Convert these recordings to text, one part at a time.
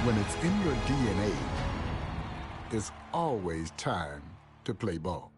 When it's in your DNA, it's always time to play ball.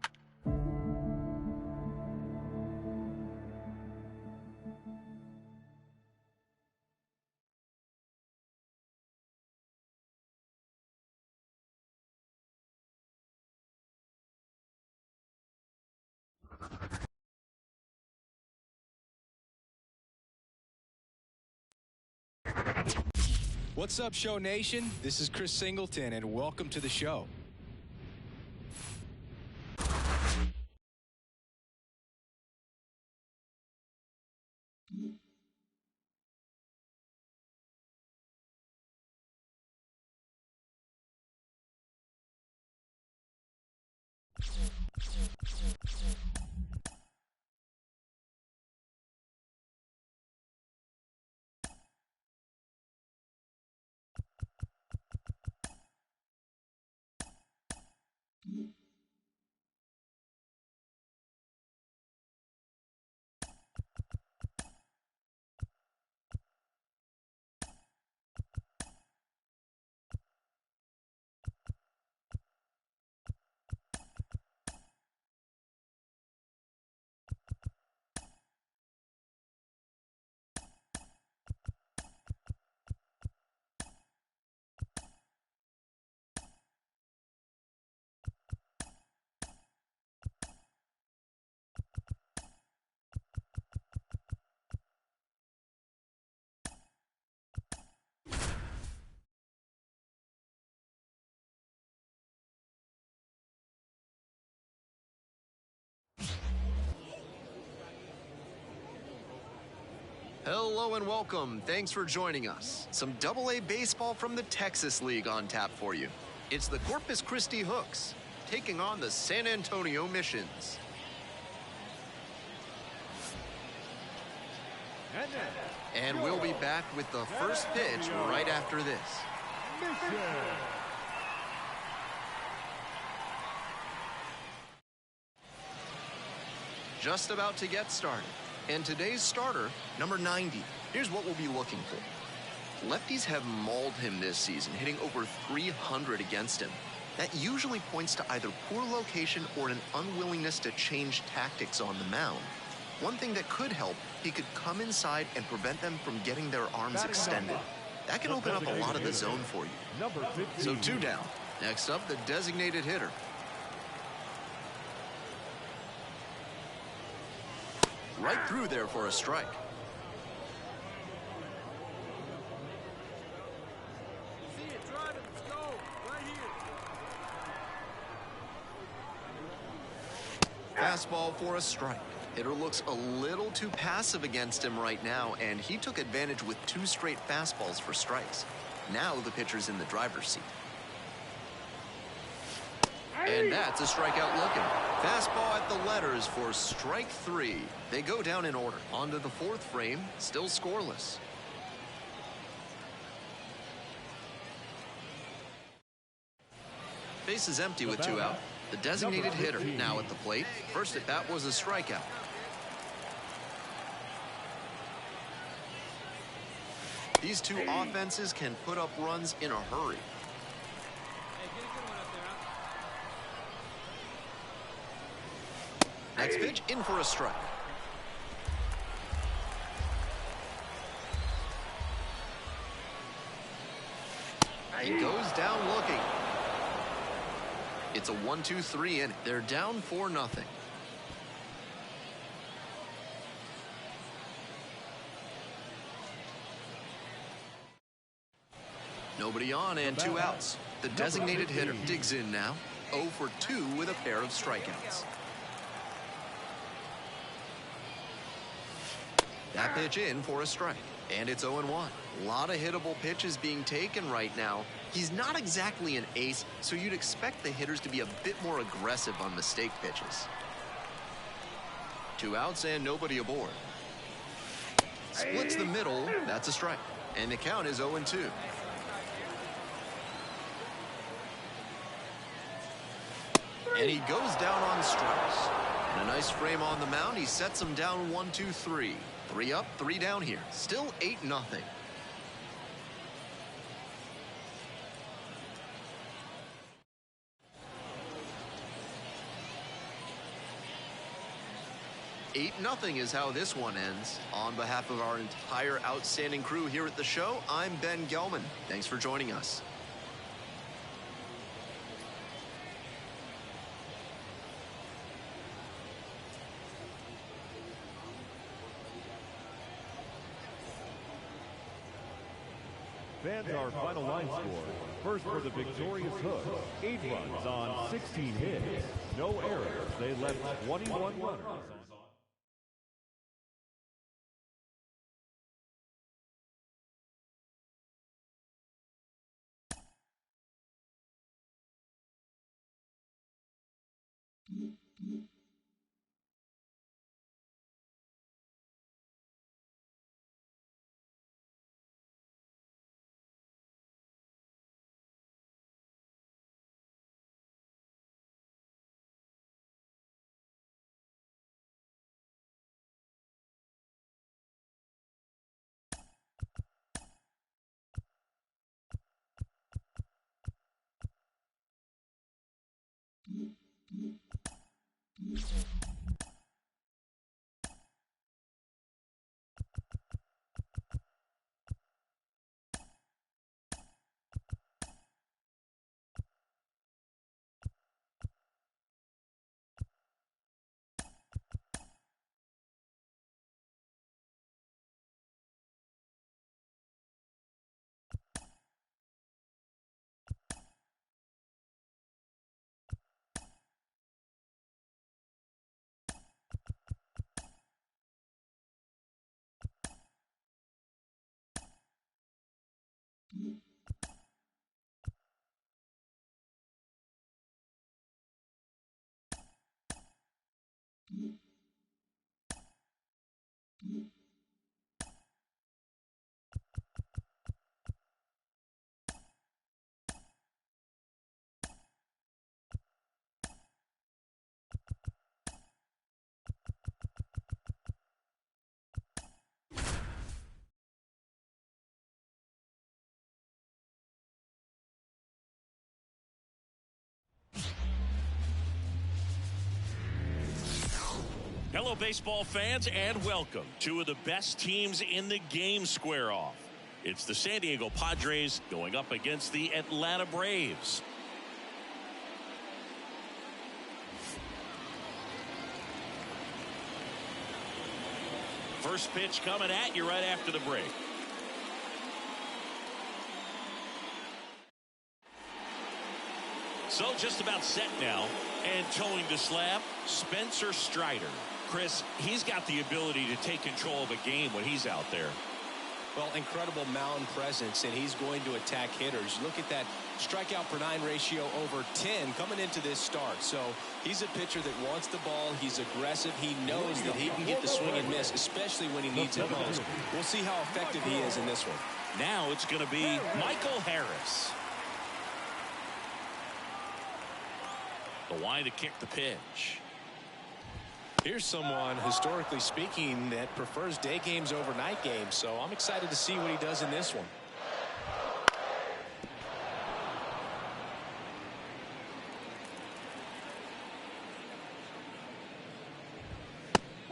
What's up, Show Nation? This is Chris Singleton, and welcome to the show. Hello and welcome. Thanks for joining us. Some AA baseball from the Texas League on tap for you. It's the Corpus Christi Hooks taking on the San Antonio Missions. And we'll be back with the first pitch right after this. Just about to get started. And today's starter, number 90. Here's what we'll be looking for. Lefties have mauled him this season, hitting over 300 against him. That usually points to either poor location or an unwillingness to change tactics on the mound. One thing that could help, he could come inside and prevent them from getting their arms extended. That can open up a lot of the zone for you. So 2 down. Next up, the designated hitter. Right through there for a strike. Fastball for a strike. Hitter looks a little too passive against him right now, and he took advantage with 2 straight fastballs for strikes. Now the pitcher's in the driver's seat. And that's a strikeout looking. Fastball at the letters for strike 3. They go down in order. On to the 4th frame, still scoreless. Base is empty with 2 out. The designated hitter now at the plate. First at bat was a strikeout. These 2 offenses can put up runs in a hurry. Next pitch, in for a strike. He goes down looking. It's a 1-2-3 inning. They're down 4-0. Nobody on and 2 outs. The designated hitter digs in now. 0 for 2 with a pair of strikeouts. That pitch in for a strike. And it's 0-1. A lot of hittable pitches being taken right now. He's not exactly an ace, so you'd expect the hitters to be a bit more aggressive on mistake pitches. 2 outs and nobody aboard. Splits the middle. That's a strike. And the count is 0-2. And he goes down on strikes. And a nice frame on the mound. He sets him down 1-2-3. 3 up, 3 down here. Still 8-0. 8-0 is how this one ends. On behalf of our entire outstanding crew here at the show, I'm Ben Gelman. Thanks for joining us. Fans, our final line score. First for the victorious Hooks, 8 runs on 16 hits. No errors. They left 21 runners on. Hello, baseball fans, and welcome. Two of the best teams in the game square off. It's the San Diego Padres going up against the Atlanta Braves. First pitch coming at you right after the break. So just about set now, and towing the slab, Spencer Strider. Chris, he's got the ability to take control of a game when he's out there. Well, incredible mound presence, and he's going to attack hitters. Look at that strikeout per 9 ratio over 10 coming into this start. So he's a pitcher that wants the ball. He's aggressive. He knows that he can get the swing and miss, especially when he needs it most. We'll see how effective he is in this one. Now it's going to be Michael Harris. The line to kick the pitch. Here's someone, historically speaking, that prefers day games over night games. So I'm excited to see what he does in this one.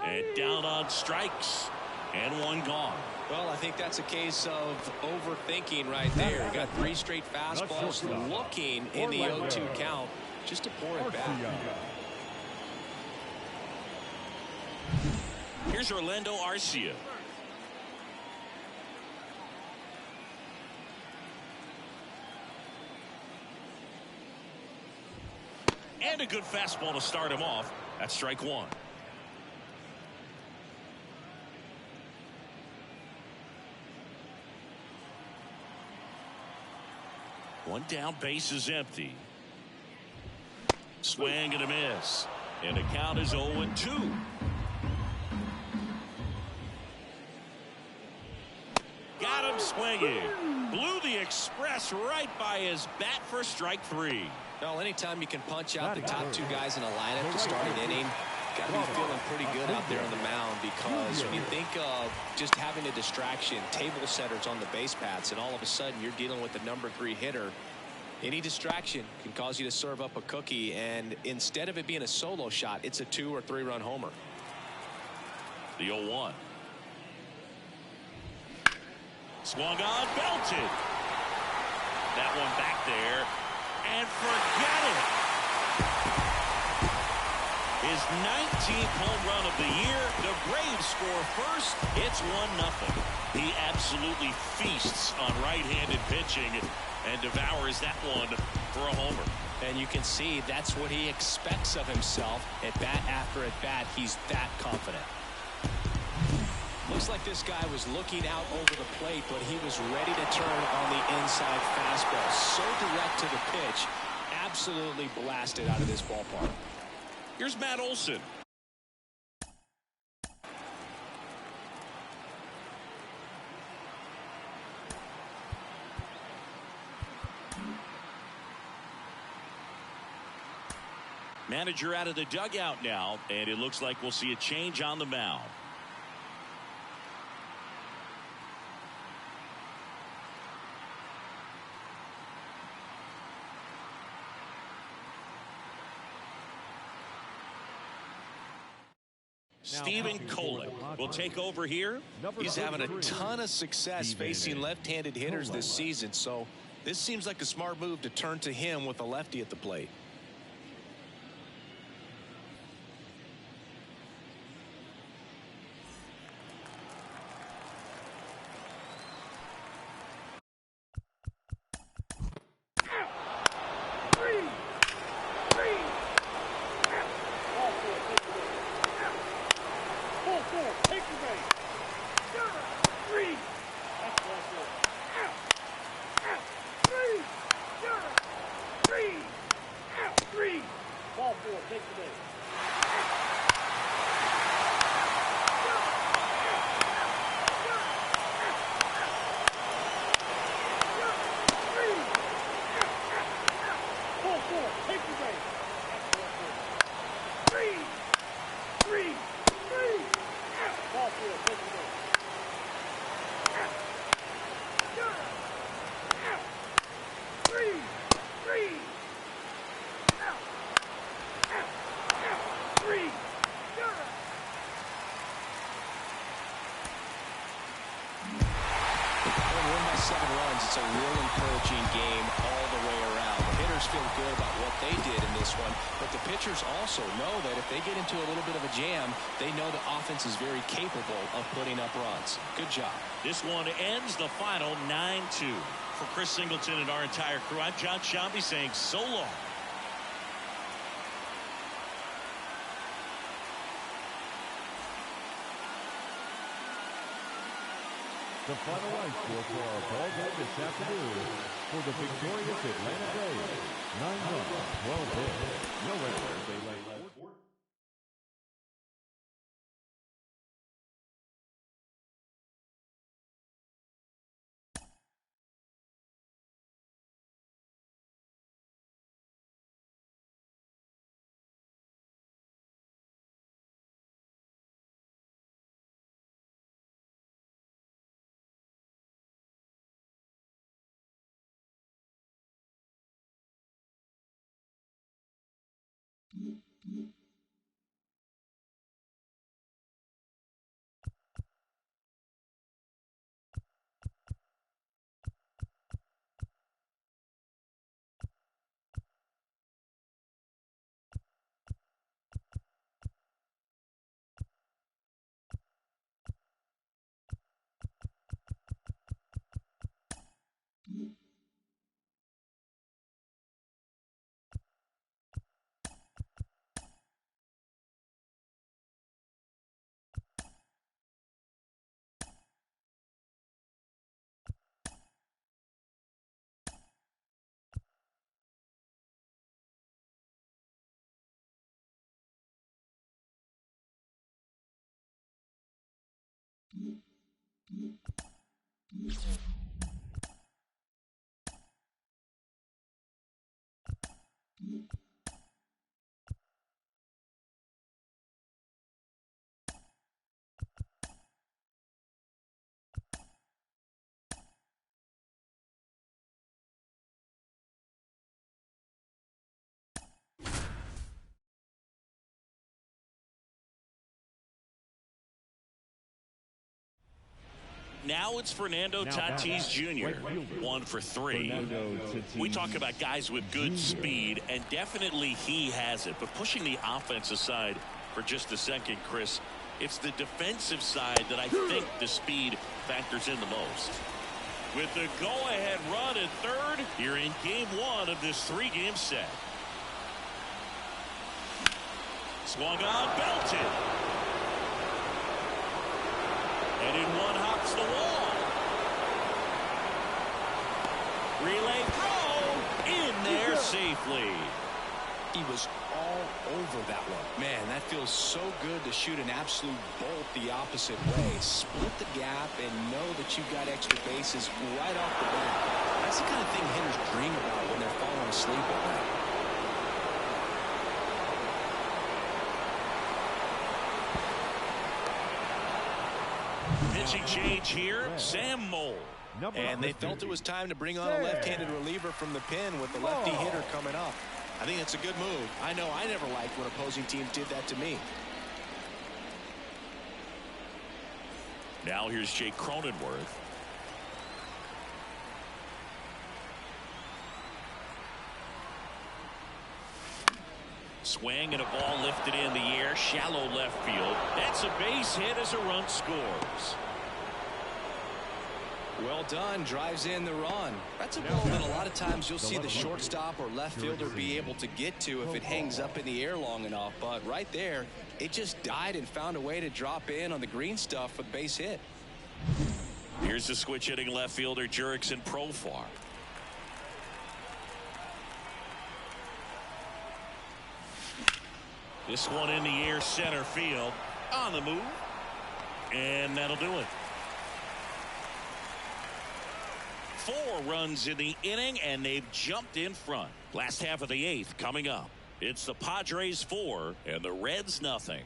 And down on strikes. And one gone. Well, I think that's a case of overthinking right there. Got 3 straight fastballs looking in the 0-2 count just to pour it back. Here's Orlando Arcia. And a good fastball to start him off. That's strike 1. One down, base is empty. Swing and a miss. And the count is 0-2. Got him swinging. Blew the express right by his bat for strike 3. Well, anytime you can punch out the top 2 guys in a lineup to start an inning, got to be feeling pretty good out there on the mound, because when you think of just having a distraction, table setters on the base paths, and all of a sudden you're dealing with the number 3 hitter, any distraction can cause you to serve up a cookie, and instead of it being a solo shot, it's a 2 or 3 run homer. The 0-1. Swung on, belted. That one back there, and forget it. His 19th home run of the year. The Braves score first. It's 1-0. He absolutely feasts on right-handed pitching and devours that one for a homer. And you can see that's what he expects of himself at bat after at bat. He's that confident. Looks like this guy was looking out over the plate, but he was ready to turn on the inside fastball. So direct to the pitch. Absolutely blasted out of this ballpark. Here's Matt Olson. Manager out of the dugout now, and it looks like we'll see a change on the mound. Stephen Kolek will take over here. He's having a ton of success facing left-handed hitters this season, so this seems like a smart move to turn to him with a lefty at the plate. It's a real encouraging game all the way around. The hitters feel good about what they did in this one, but the pitchers also know that if they get into a little bit of a jam, they know the offense is very capable of putting up runs. Good job. This one ends the final 9-2. For Chris Singleton and our entire crew, I'm John Shambi saying so long. The final line score for our ball game this afternoon for the victorious Atlanta Braves. 9 runs, 12 hits, no errors. They lay now it's Fernando Tatis Jr. 1 for 3. We talk about guys with good speed, and definitely he has it. But pushing the offense aside for just a second, Chris, it's the defensive side that I think the speed factors in the most. With the go-ahead run at third here in game 1 of this 3-game set. Swung on, belted. And in one hops the wall. Relay throw in there safely. He was all over that one. Man, that feels so good to shoot an absolute bolt the opposite way. Split the gap and know that you've got extra bases right off the bat. That's the kind of thing hitters dream about when they're falling asleep at night. Pitching change here, Sam Moll. And they felt it was time to bring on a left-handed reliever from the pen with the lefty hitter coming up. I think it's a good move. I know I never liked when opposing teams did that to me. Now here's Jake Cronenworth. Swing and a ball lifted in the air, shallow left field. That's a base hit as a run scores. Well done, drives in the run. That's a ball that a lot of times you'll see the shortstop or left fielder be able to get to if it hangs up in the air long enough. But right there, it just died and found a way to drop in on the green stuff for the base hit. Here's the switch hitting left fielder Jurickson Profar. This one in the air, center field, on the move, and that'll do it. 4 runs in the inning, and they've jumped in front. Last half of the 8th coming up. It's the Padres 4 and the Reds nothing.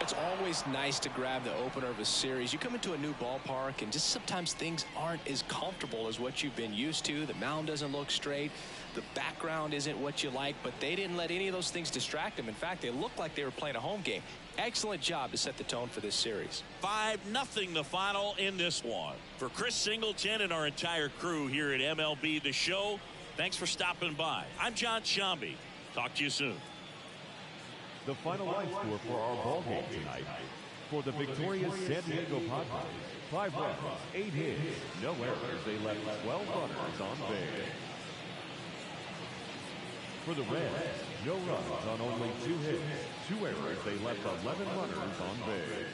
It's always nice to grab the opener of a series. You come into a new ballpark and just sometimes things aren't as comfortable as what you've been used to. The mound doesn't look straight. The background isn't what you like, but they didn't let any of those things distract them. In fact, they looked like they were playing a home game. Excellent job to set the tone for this series. 5-0 the final in this one. For Chris Singleton and our entire crew here at MLB The Show, thanks for stopping by. I'm John Shambi. Talk to you soon. The final line score for our ball game tonight. For the victorious San Diego Padres, 5 runs, 8 hits, no errors. They left 12 runners on base. For the Reds, no runs on only 2 hits, 2 errors. They left 11 runners on base.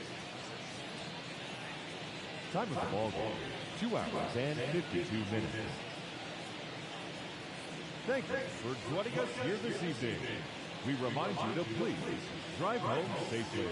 Time of the ball game, 2 hours and 52 minutes. Thank you for joining us here this evening. We remind you to please drive home safely.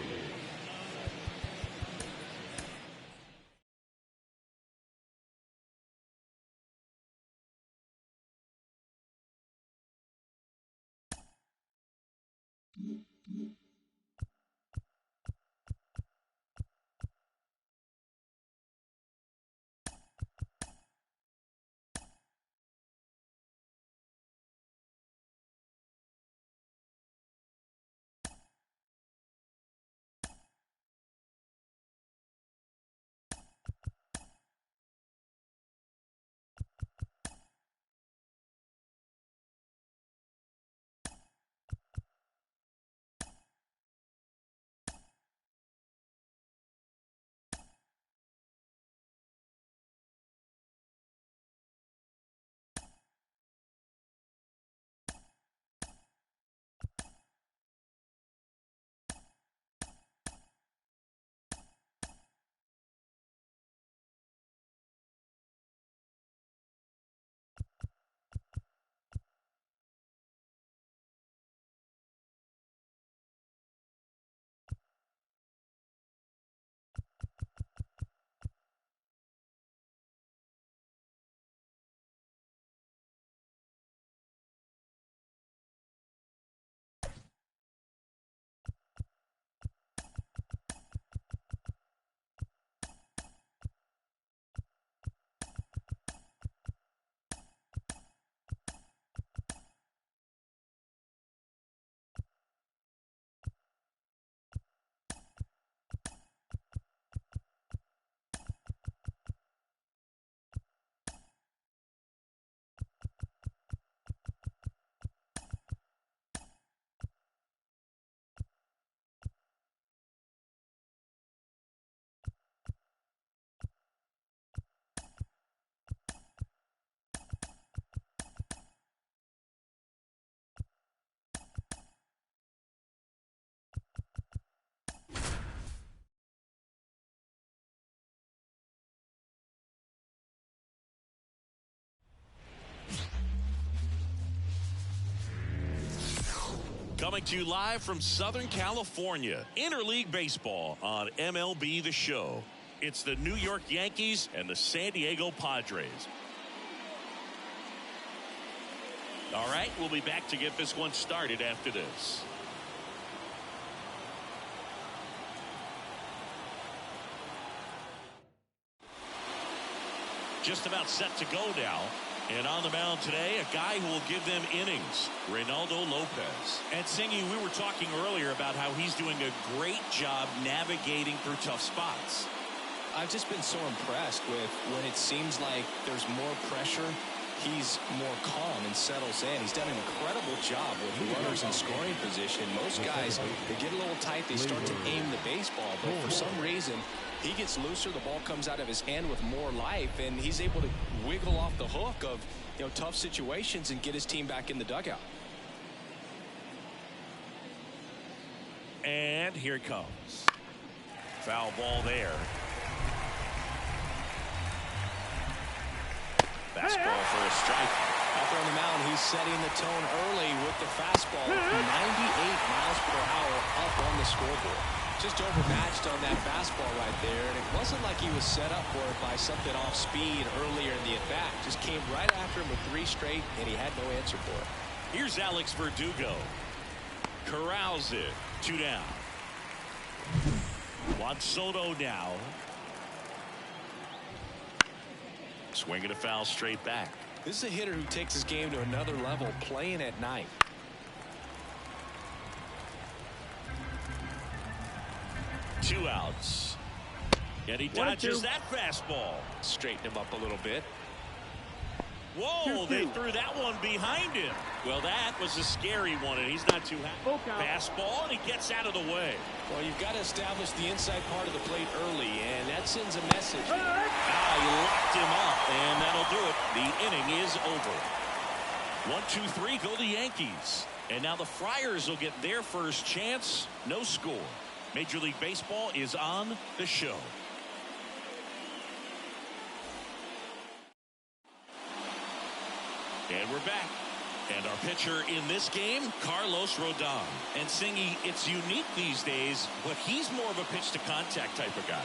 Coming to you live from Southern California, Interleague Baseball on MLB The Show. It's the New York Yankees and the San Diego Padres. All right, we'll be back to get this one started after this. Just about set to go now. And on the mound today, a guy who will give them innings, Reynaldo Lopez. And Singy, we were talking earlier about how he's doing a great job navigating through tough spots. I've just been so impressed with when it seems like there's more pressure, he's more calm and settles in. He's done an incredible job with runners in scoring position. Most guys, they get a little tight, they start to aim the baseball, but for some reason, he gets looser, the ball comes out of his hand with more life, and he's able to wiggle off the hook of tough situations and get his team back in the dugout. And here it comes. Foul ball there. Fastball for a strike. Out there on the mound, he's setting the tone early with the fastball. 98 miles per hour up on the scoreboard. Just overmatched on that fastball right there, and it wasn't like he was set up for it by something off speed earlier in the at-bat. Just came right after him with 3 straight, and he had no answer for it. Here's Alex Verdugo. Corrals it. 2 down. Juan Soto now. Swinging a foul straight back. This is a hitter who takes his game to another level, playing at night. Two outs. And he dodges that fastball. Straighten him up a little bit. Whoa, they threw that one behind him. Well, that was a scary one, and he's not too happy. Fastball, and he gets out of the way. Well, you've got to establish the inside part of the plate early, and that sends a message. He locked him up, and that'll do it. The inning is over. 1-2-3, go the Yankees. And now the Friars will get their first chance. No score. Major League Baseball is on the show. And we're back. And our pitcher in this game, Carlos Rodon. And Singy, it's unique these days, but he's more of a pitch-to-contact type of guy.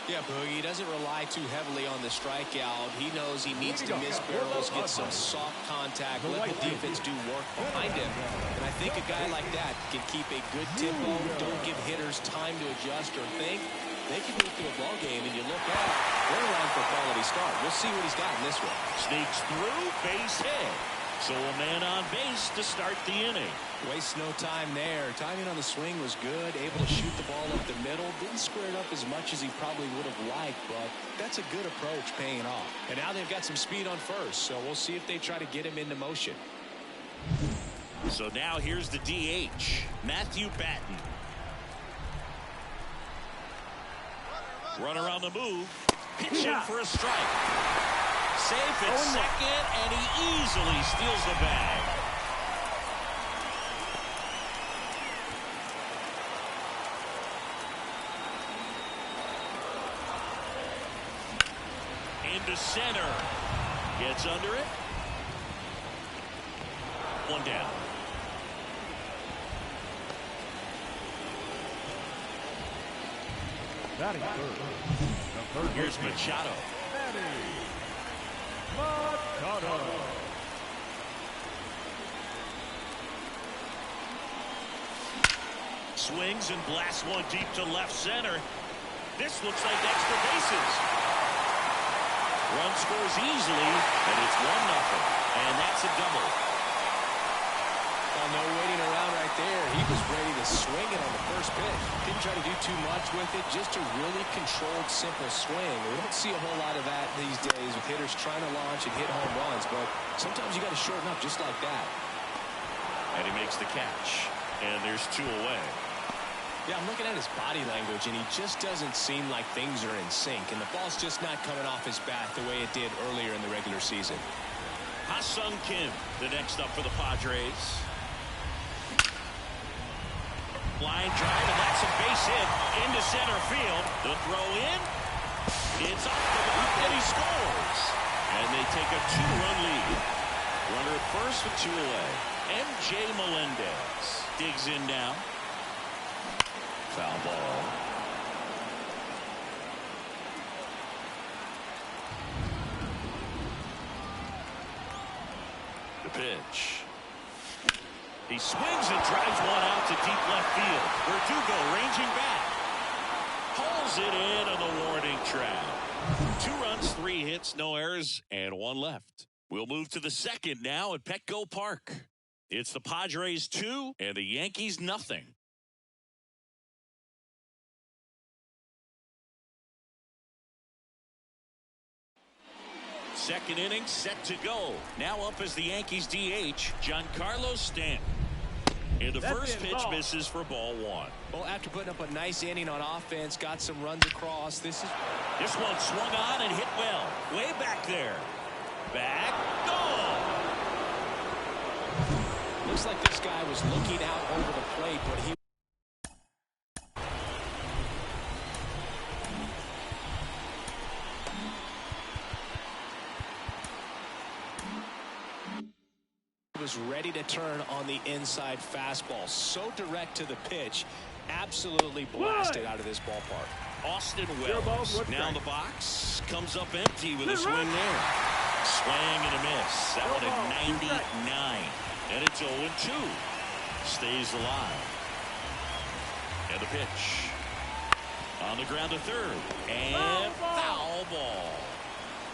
Yeah, Boogie, he doesn't rely too heavily on the strikeout. He knows he needs to miss barrels, get some soft contact, let the defense do work behind him. And I think a guy like that can keep a good tempo, don't give hitters time to adjust or think. They can move through a ball game, and you look up, they're around for a quality start. We'll see what he's got in this one. Sneaks through, base hit. So a man on base to start the inning. Wastes no time there. Timing on the swing was good. Able to shoot the ball up the middle. Didn't square it up as much as he probably would have liked, but that's a good approach paying off. And now they've got some speed on first, so we'll see if they try to get him into motion. So now here's the DH, Matthew Batten. Runner on the move. Pitching for a strike. Safe at second, and he easily steals the bag. Into center. Gets under it. One down. Batting third. Here's Machado. Machado. Swings and blasts one deep to left center. This looks like extra bases. Run scores easily, and it's 1-0. And that's a double. Well, no waiting around right there. He was ready to swing it on the first pitch. Didn't try to do too much with it. Just a really controlled, simple swing. We don't see a whole lot of that these days with hitters trying to launch and hit home runs. But sometimes you got to shorten up just like that. And he makes the catch. And there's 2 away. Yeah, I'm looking at his body language, and he just doesn't seem like things are in sync. And the ball's just not coming off his bat the way it did earlier in the regular season. Ha-Sung Kim, the next up for the Padres. Line drive, and that's a base hit into center field. The throw in. It's off the bat, and he scores. And they take a 2-run lead. Runner at first with 2 away. M.J. Melendez. digs in now. Foul ball. The pitch. He swings and drives one out to deep left field. Verdugo ranging back. Pulls it in on the warning track. 2 runs, 3 hits, no errors, and 1 left. We'll move to the second now at Petco Park. It's the Padres 2 and the Yankees nothing. Second inning set to go. Now up as the Yankees DH, Giancarlo Stanton. And the first pitch misses for ball 1. Well, after putting up a nice inning on offense, got some runs across. This one swung on and hit well. Way back there. Back. Gone. Looks like this guy was looking out over the plate, but he was ready to turn on the inside fastball. So direct to the pitch. Absolutely blasted out of this ballpark. Austin Wells now in the box. Comes up empty with a swing there. Swing and a miss. That one at 99. And it's 0-2. Stays alive. And the pitch. On the ground to third. And foul ball.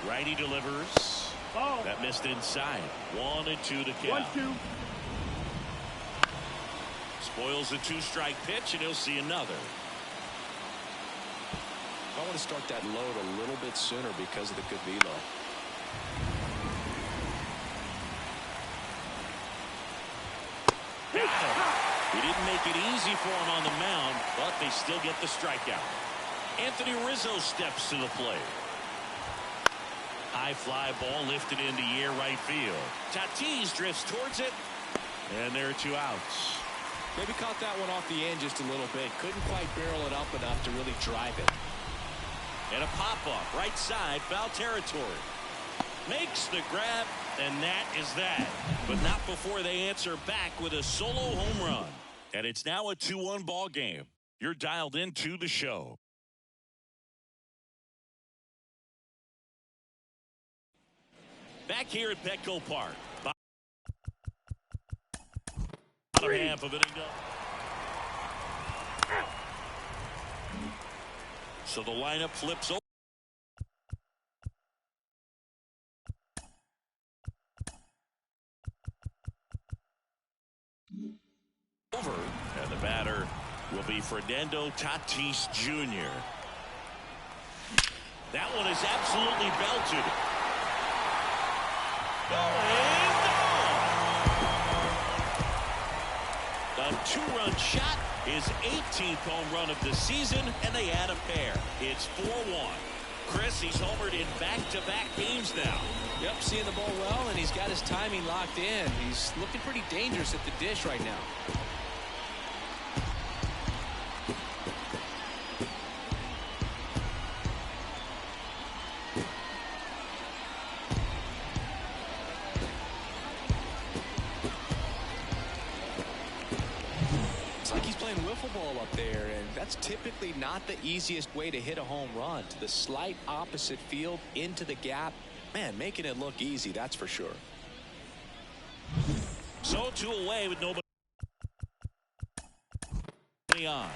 Righty delivers. That missed inside. 1-2 to count. 1-2. Spoils a 2-strike pitch, and he'll see another. I want to start that load a little bit sooner because of the good velo. He didn't make it easy for him on the mound, but they still get the strikeout. Anthony Rizzo steps to the plate. High fly ball lifted into the air right field. Tatis drifts towards it, and there are 2 outs. Maybe caught that one off the end just a little bit. Couldn't quite barrel it up enough to really drive it. And a pop-up right side, foul territory. Makes the grab, and that is that. But not before they answer back with a solo home run. And it's now a 2-1 ball game. You're dialed into the show. Back here at Petco Park. Bottom half of it. So the lineup flips over. And the batter will be Fernando Tatis Jr. That one is absolutely belted. A 2-run shot, his 18th home run of the season, and they add a pair. It's 4-1. Chris, he's homered in back-to-back games now. Yep, seeing the ball well, and he's got his timing locked in. He's looking pretty dangerous at the dish right now. Ball up there, and that's typically not the easiest way to hit a home run. To the slight opposite field into the gap. Man, making it look easy, that's for sure. So 2 away with nobody on.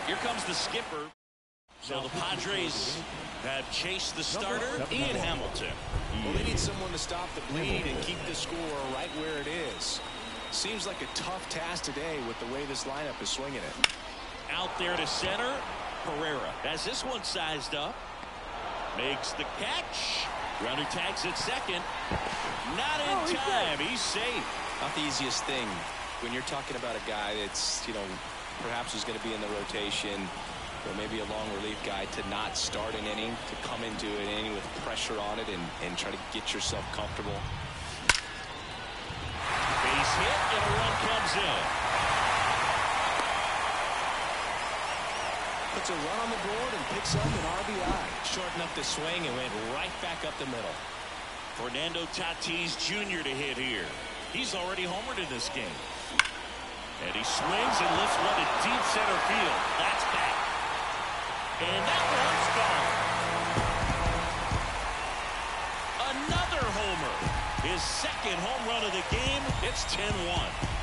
Here comes the skipper. So the Padres have chased the starter, Ian Hamilton. Well, they need someone to stop the bleed and keep the score right where it is. Seems like a tough task today with the way this lineup is swinging it. Out there to center. Pereira has this one sized up. Makes the catch. Runner tags at second. Not in time. He's safe. Not the easiest thing when you're talking about a guy that's, perhaps is going to be in the rotation. or maybe a long relief guy to not start an inning, to come into an inning with pressure on it and try to get yourself comfortable. Base hit and a run comes in. Puts a run on the board and picks up an RBI. Shortened up the swing and went right back up the middle. Fernando Tatis Jr. to hit here. He's already homered in this game. And he swings and lifts one to deep center field. That's back. And that one's gone. Another homer. His second home run of the game. It's 10-1.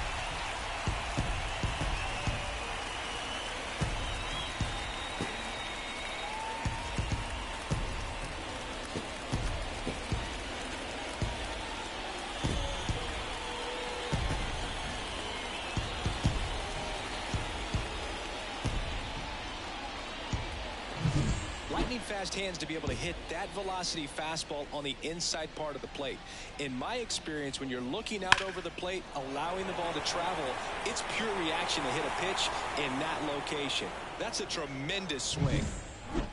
Fast hands to be able to hit that velocity fastball on the inside part of the plate. In my experience, when you're looking out over the plate, allowing the ball to travel, it's pure reaction to hit a pitch in that location. That's a tremendous swing.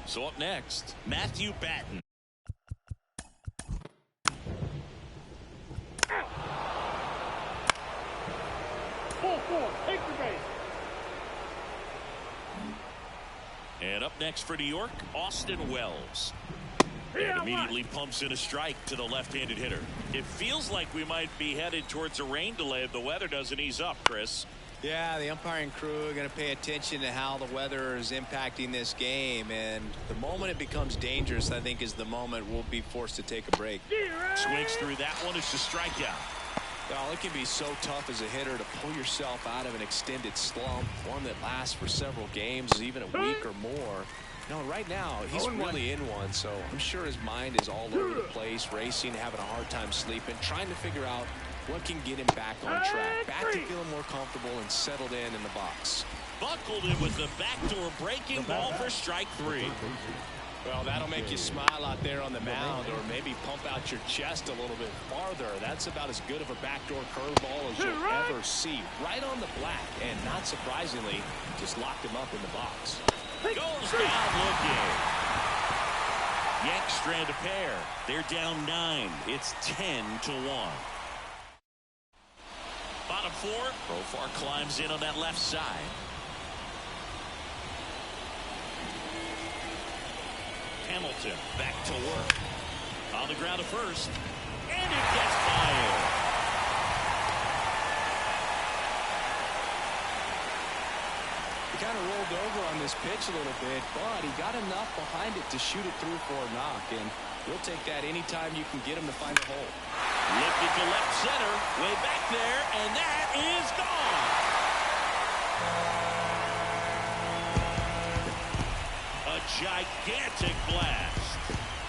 So up next, Matthew Batten. Take the base. And up next for New York, Austin Wells. And immediately pumps in a strike to the left-handed hitter. It feels like we might be headed towards a rain delay if the weather doesn't ease up, Chris. Yeah, the umpiring crew are going to pay attention to how the weather is impacting this game. And the moment it becomes dangerous, I think, is the moment we'll be forced to take a break. Swings through that one. It's a strikeout. Well, it can be so tough as a hitter to pull yourself out of an extended slump, one that lasts for several games, even a week or more. You know, right now, he's really in one, so I'm sure his mind is all over the place, racing, having a hard time sleeping, trying to figure out what can get him back on track, back to feeling more comfortable and settled in the box. Buckled in with the backdoor breaking ball for strike three. Well, that'll make you smile out there on the mound, or maybe pump out your chest a little bit farther. That's about as good of a backdoor curveball as you'll ever see. Right on the black, and not surprisingly, just locked him up in the box. Goes down looking. Yanks strand a pair. They're down 9. It's 10-1. Bottom 4. Profar climbs in on that left side. Hamilton back to work. On the ground to first. And it gets by him. He kind of rolled over on this pitch a little bit, but he got enough behind it to shoot it through for a knock. And we'll take that anytime you can get him to find a hole. Lifted to left center. Way back there. And that is gone. A gigantic blast.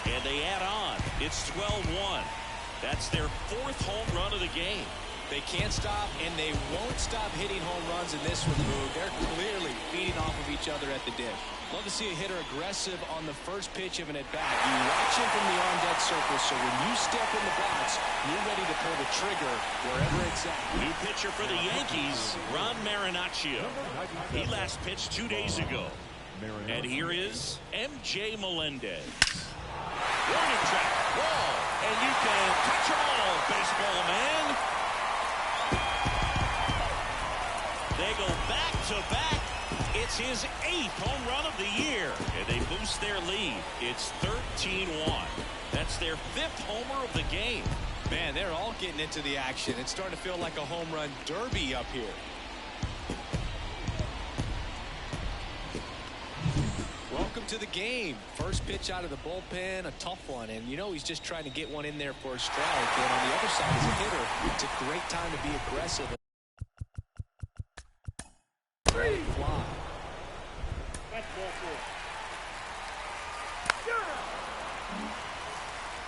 And they add on. It's 12-1. That's their 4th home run of the game. They can't stop, and they won't stop hitting home runs in this one, Boog. They're clearly feeding off of each other at the dish. Love to see a hitter aggressive on the first pitch of an at-bat. You watch him from the on-deck circle, so when you step in the box, you're ready to pull the trigger wherever it's at. New pitcher for the Yankees, Ron Marinaccio. He last pitched 2 days ago. And here is MJ Melendez. Warning track, wall, and you can catch them all, baseball man. They go back-to-back. It's his 8th home run of the year. And they boost their lead. It's 13-1. That's their 5th homer of the game. Man, they're all getting into the action. It's starting to feel like a home run derby up here. Welcome to the game. First pitch out of the bullpen, a tough one. And you know he's just trying to get one in there for a strike. And on the other side, as a hitter, it's a great time to be aggressive. Fly.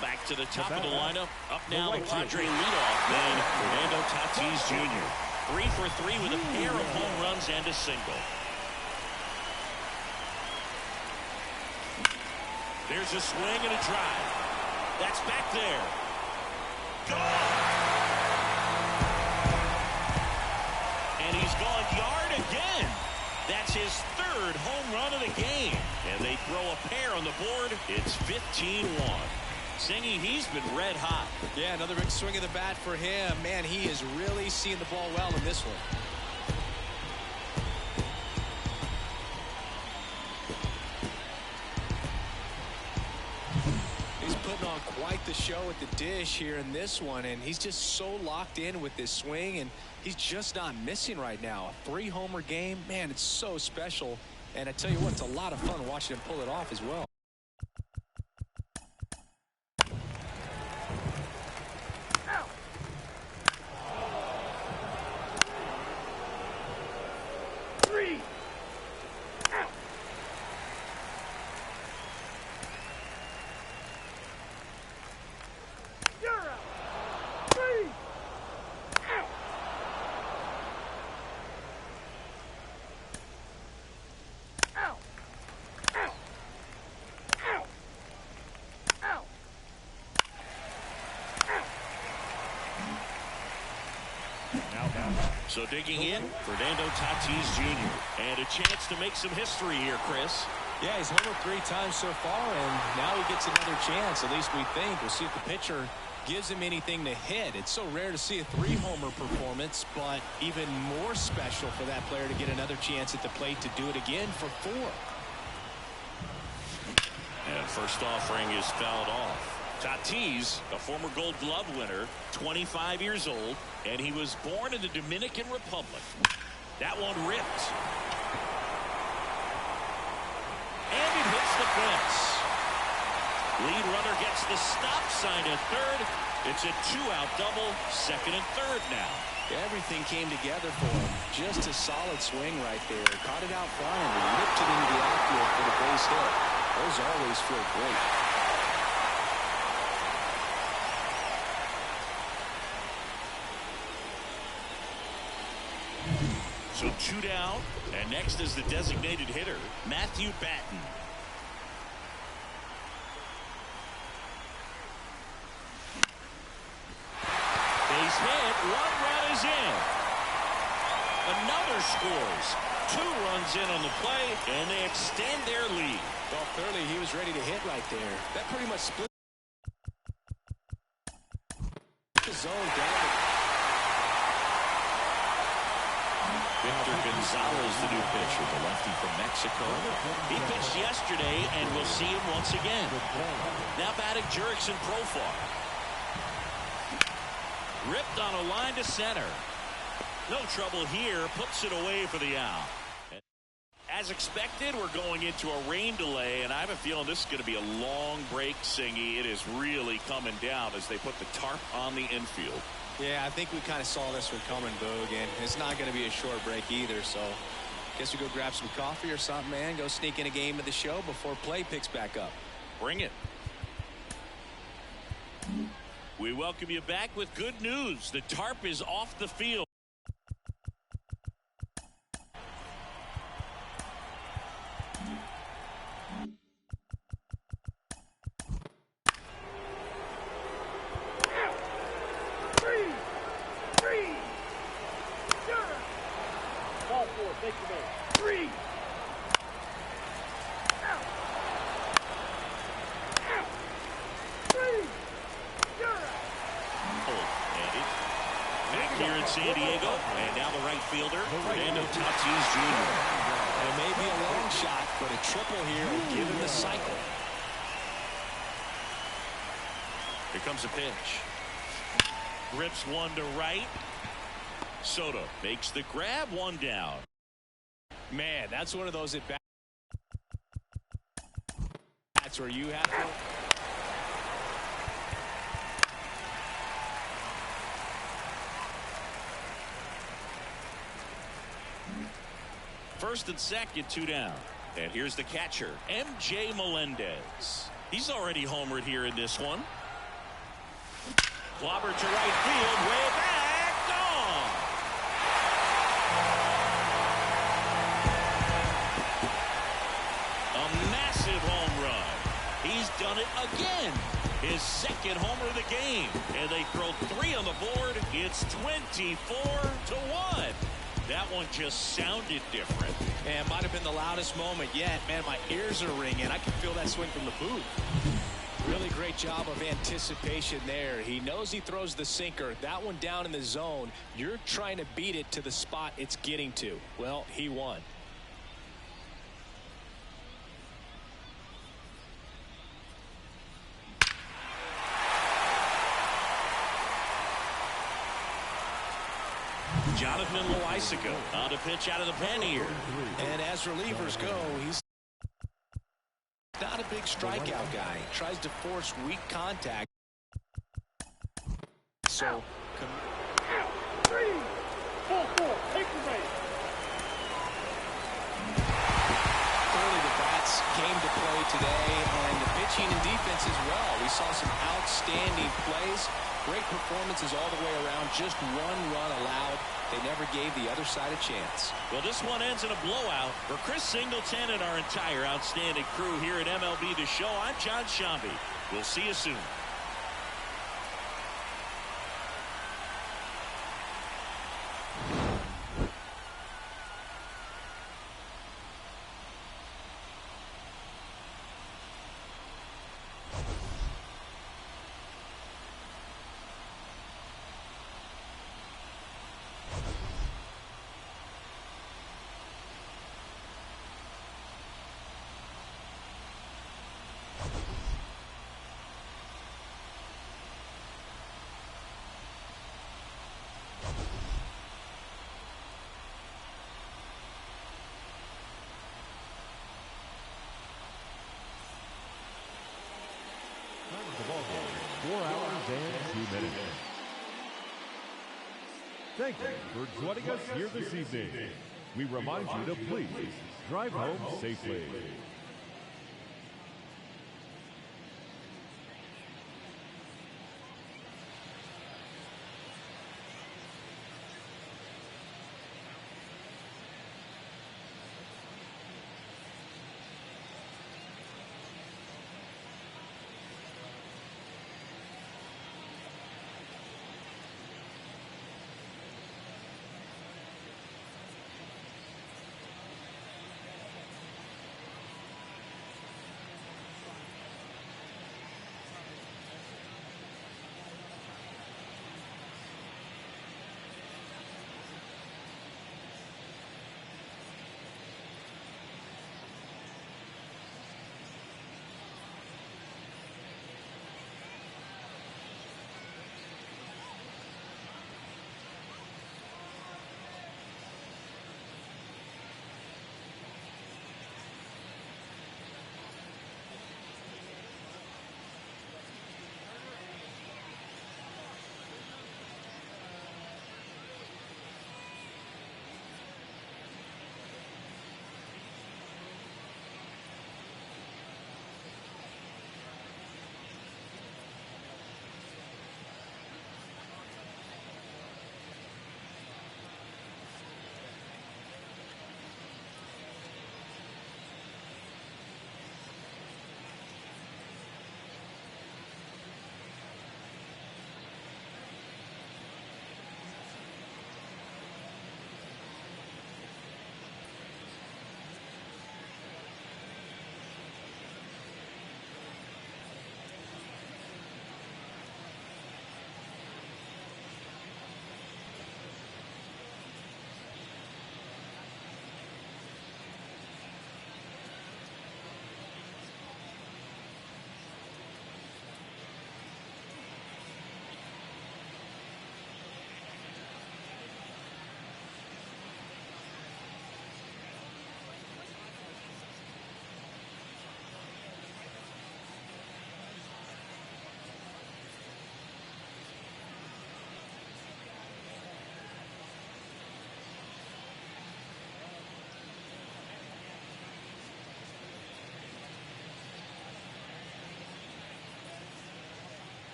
Back to the top of the lineup. Up now, the Padre leadoff man, Fernando Tatis Jr. 3 for 3 with a pair of home runs and a single. There's a swing and a drive. That's back there. Gone! And he's gone yard again. That's his 3rd home run of the game. throw a pair on the board. It's 15-1. Singy, he's been red hot. Yeah, another big swing of the bat for him. Man, he is really seeing the ball well in this one. He's putting on quite the show at the dish here in this one, and he's just so locked in with this swing, and he's just not missing right now. A 3-homer game, man, it's so special. And I tell you what, it's a lot of fun watching him pull it off as well. So digging in, Fernando Tatis Jr. And a chance to make some history here, Chris. Yeah, he's homered 3 times so far, and now he gets another chance. At least we think. We'll see if the pitcher gives him anything to hit. It's so rare to see a 3-homer performance, but even more special for that player to get another chance at the plate to do it again for 4. And first offering is fouled off. Tatis, a former Gold Glove winner, 25 years old, and he was born in the Dominican Republic. That one ripped. And it hits the fence. Lead runner gets the stop sign at third. It's a 2-out double, second and third now. Everything came together for him. Just a solid swing right there. Caught it out flying and ripped it into the outfield for the base hit. Those always feel great. So 2 down, and next is the designated hitter, Matthew Batten. Base hit, 1 run is in. Another scores. 2 runs in on the play, and they extend their lead. Well, clearly he was ready to hit right there. That pretty much split the zone down. Victor Gonzalez, the new pitcher, the lefty from Mexico. He pitched yesterday, and we'll see him once again. Now batting Jurickson Profar. Ripped on a line to center. No trouble here. Puts it away for the out. As expected, we're going into a rain delay, and I have a feeling this is going to be a long break, Singy. It is really coming down as they put the tarp on the infield. Yeah, I think we kind of saw this one coming, Boog, and it's not going to be a short break either, so guess we go grab some coffee or something, man. Go sneak in a game of the show before play picks back up. Bring it. We welcome you back with good news. The tarp is off the field. Take the man. 3. Out. Out. 3. You're out. Back here in San Diego, and now the right fielder, Fernando Tatis Jr. It may be a long shot, but a triple here will give him the cycle. Here comes a pitch. Rips one to right. Soto makes the grab, 1 down. Man, that's one of those at bats. That's where you have to. First and second, 2 down. And here's the catcher, M.J. Melendez. He's already homered here in this one. Clobber to right field, way back, gone. A massive home run. He's done it again. His second homer of the game. And they throw 3 on the board. It's 24-1. That one just sounded different. And might have been the loudest moment yet. Man, my ears are ringing. I can feel that swing from the booth. Really great job of anticipation there. He knows he throws the sinker. That one down in the zone. You're trying to beat it to the spot it's getting to. Well, he won. Jonathan Loisica on to pitch out of the pen here. And as relievers go, he's not a big strikeout guy. He tries to force weak contact. So, 3, 4, take the base. clearly the bats came to play today, and the pitching and defense as well. We saw some outstanding plays. Great performances all the way around. Just one run allowed. They never gave the other side a chance. Well, this one ends in a blowout. For Chris Singleton and our entire outstanding crew here at MLB The Show, I'm John Shambi. We'll see you soon. The ball game, 4 hours and 2 minutes. Thank you for joining us here this evening. We remind you to please drive home safely.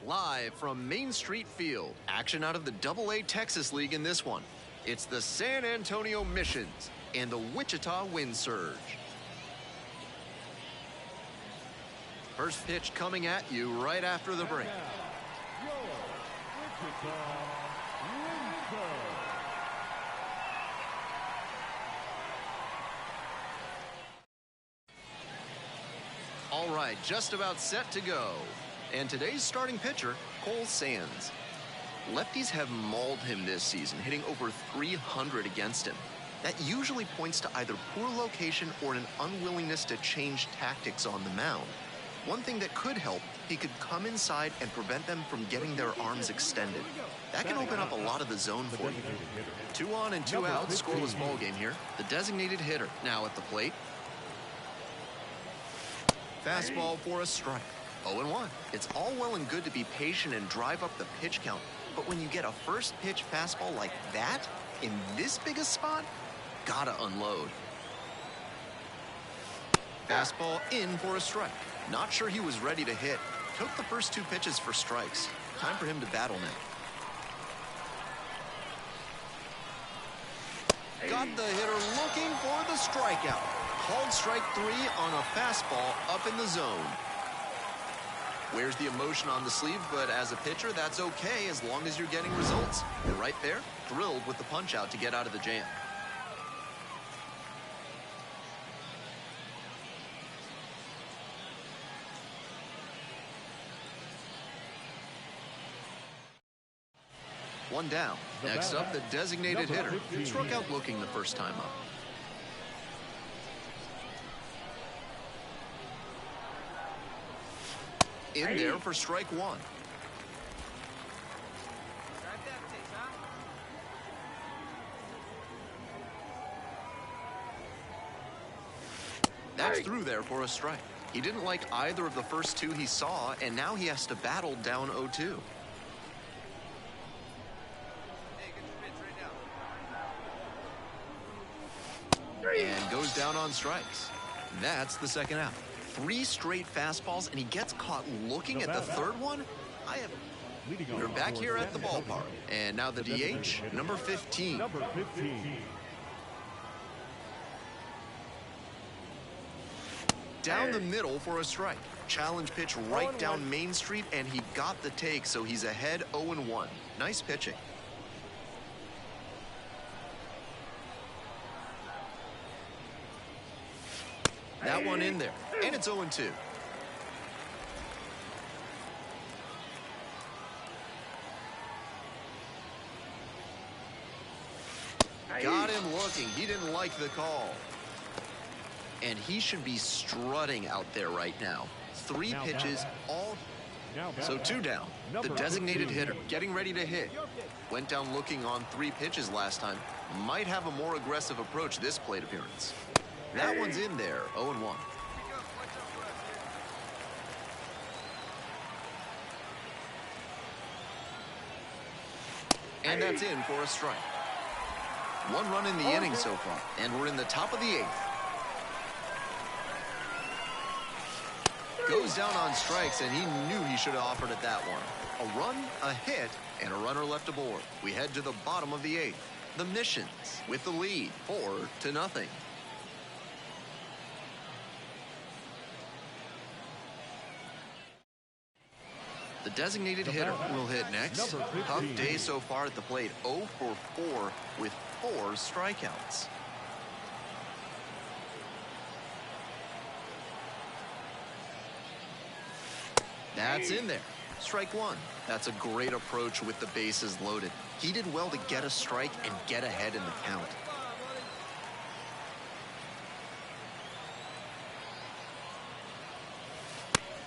Live from Main Street Field, action out of the AA Texas League in this one. It's the San Antonio Missions and the Wichita Wind Surge. First pitch coming at you right after the break. All right, just about set to go. And today's starting pitcher, Cole Sands. Lefties have mauled him this season, hitting over 300 against him. That usually points to either poor location or an unwillingness to change tactics on the mound. One thing that could help, he could come inside and prevent them from getting their arms extended. That can open up a lot of the zone for you. 2 on and 2 out, scoreless ball game here. The designated hitter now at the plate. Fastball for a strike. 0-1. It's all well and good to be patient and drive up the pitch count, but when you get a first pitch fastball like that, in this big a spot, gotta unload. Fastball in for a strike. Not sure he was ready to hit. Took the first 2 pitches for strikes. Time for him to battle now. Got the hitter looking for the strikeout. Called strike 3 on a fastball up in the zone. Wears the emotion on the sleeve, but as a pitcher, that's okay as long as you're getting results. You're right there, thrilled with the punch out to get out of the jam. One down. Next up, the designated hitter. Struck out looking the first time up. In there for strike 1. That's through there for a strike. He didn't like either of the first 2 he saw, and now he has to battle down 0-2. And goes down on strikes. That's the second out. 3 straight fastballs, and he gets caught looking at the third one. We're back here at the ballpark. And now the DH, number 15. Down the middle for a strike. Challenge pitch right down Main Street, and he got the take, so he's ahead 0-1. Nice pitching. That one in there, and it's 0-2. Got him looking. He didn't like the call. And he should be strutting out there right now. 3 pitches, all. So 2 down. The designated hitter getting ready to hit. Went down looking on 3 pitches last time. Might have a more aggressive approach this plate appearance. That one's in there, 0-1. And that's in for a strike. 1 run in the inning so far, and we're in the top of the 8th. Goes down on strikes, and he knew he should have offered at that one. A run, a hit, and a runner left aboard. We head to the bottom of the 8th. The Missions with the lead, 4-0. The designated hitter will hit next. Tough day so far at the plate. 0 for 4 with 4 strikeouts. That's in there. Strike 1. That's a great approach with the bases loaded. He did well to get a strike and get ahead in the count.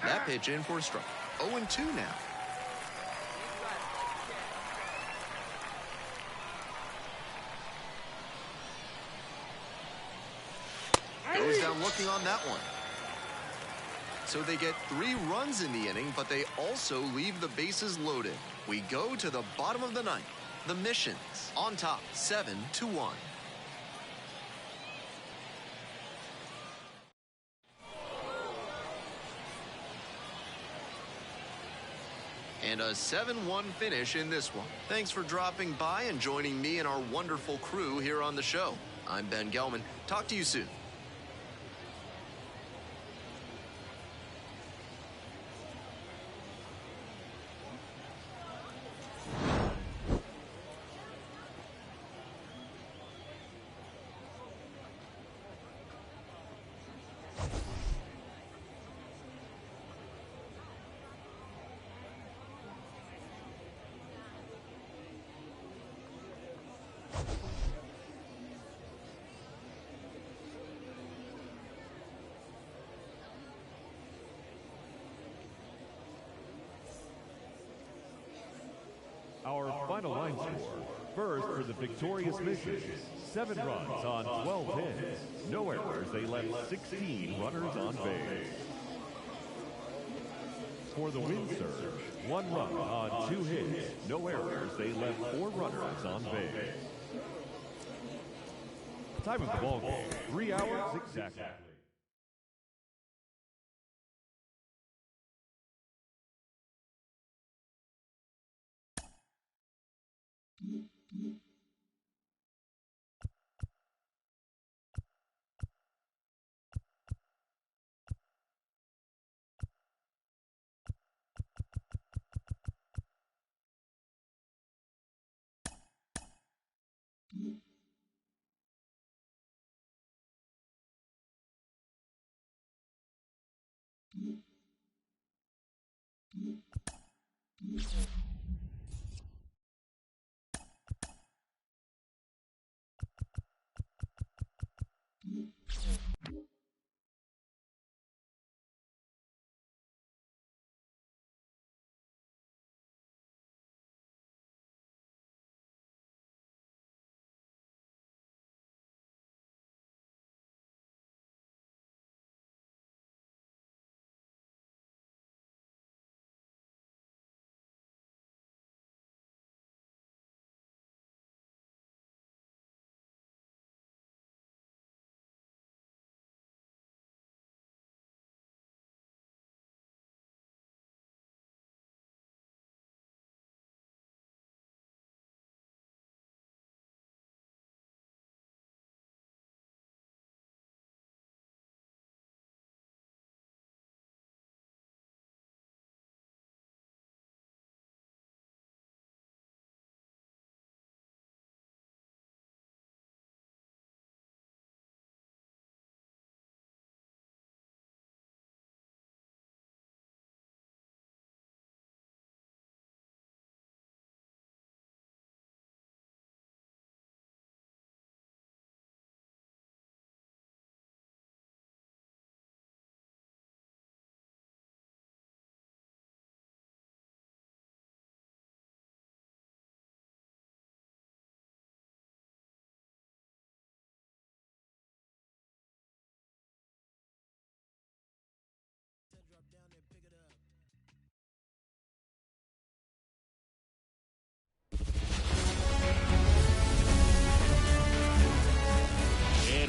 That pitch in for a strike. 0-2 now. Goes down looking on that one. So they get 3 runs in the inning, but they also leave the bases loaded. We go to the bottom of the 9th. The Missions on top, 7-1. And a 7-1 finish in this one. Thanks for dropping by and joining me and our wonderful crew here on the show. I'm Ben Gelman. Talk to you soon. Our final line score. First for the victorious Missions. 7 runs on 12 hits. No errors. They left 16 runners on base. For the Wind Surge, 1 run on 2 hits. No errors. They left 4 runners on base. Time of the ball game, 3 hours exactly.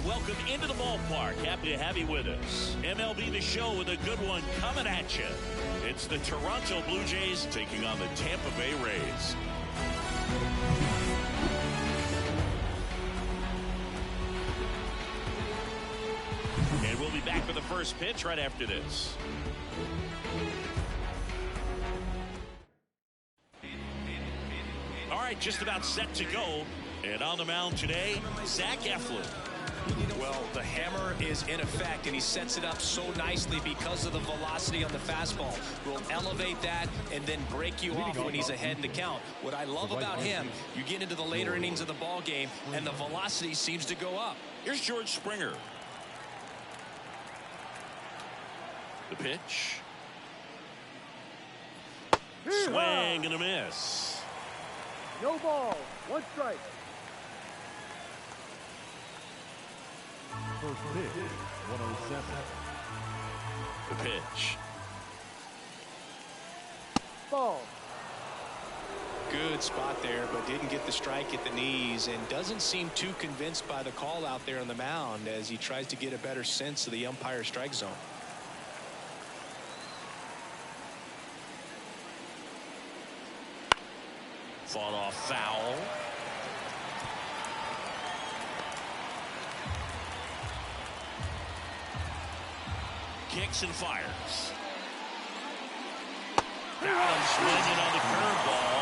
Welcome into the ballpark. Happy to have you with us. MLB The Show with a good one coming at you. It's the Toronto Blue Jays taking on the Tampa Bay Rays. And we'll be back for the first pitch right after this. All right, just about set to go. And on the mound today, Zach Eflin. Well, the hammer is in effect, and he sets it up so nicely because of the velocity on the fastball. Will elevate that and then break you off when he's ahead in the count. What I love about him, you get into the later innings of the ball game, and the velocity seems to go up. Here's George Springer. The pitch. Swing and a miss. No ball. 1 strike. First pitch, 107. The pitch. Ball. Good spot there, but didn't get the strike at the knees and doesn't seem too convinced by the call out there on the mound as he tries to get a better sense of the umpire strike zone. Fought off foul. Kicks and fires. Got him swinging on the curveball,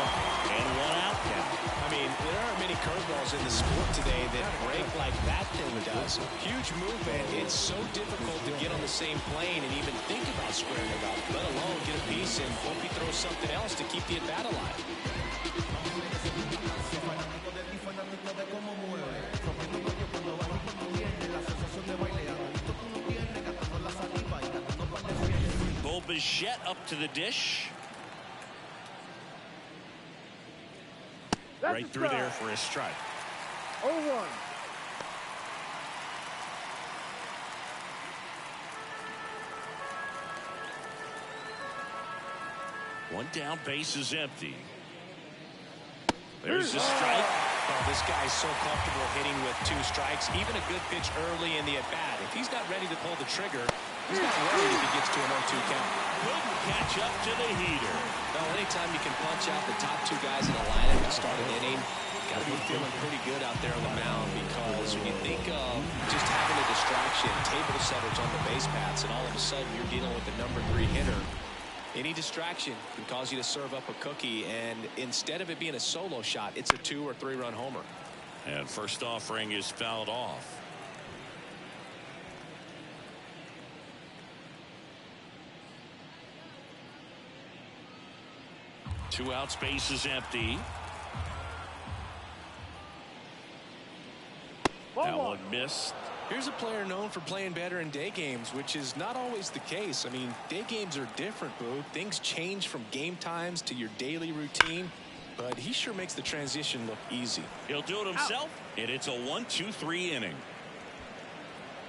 and one out count. I mean, there aren't many curveballs in the sport today that break like that thing does. Huge movement. It's so difficult to get on the same plane and even think about squaring it up, let alone get a piece and hope he throws something else to keep the at-bat alive. Bichette up to the dish. That's Right through there for a strike. 0-1. One down, base is empty. There's a strike. Oh, this guy's so comfortable hitting with 2 strikes. Even a good pitch early in the at-bat. If he's not ready to pull the trigger, he's not worried if he gets to an 0-2 count. Couldn't catch up to the heater. Well, anytime you can punch out the top 2 guys in a lineup to start an inning, got to be feeling pretty good out there on the mound, because when you think of just having a distraction, table setters on the base paths, and all of a sudden you're dealing with the number 3 hitter, any distraction can cause you to serve up a cookie, and instead of it being a solo shot, it's a 2 or 3 run homer. And first offering is fouled off. Two out, space is empty. That one missed. Here's a player known for playing better in day games, which is not always the case. I mean, day games are different, Boo. Things change from game times to your daily routine, but he sure makes the transition look easy. He'll do it himself, and it's a 1-2-3 inning.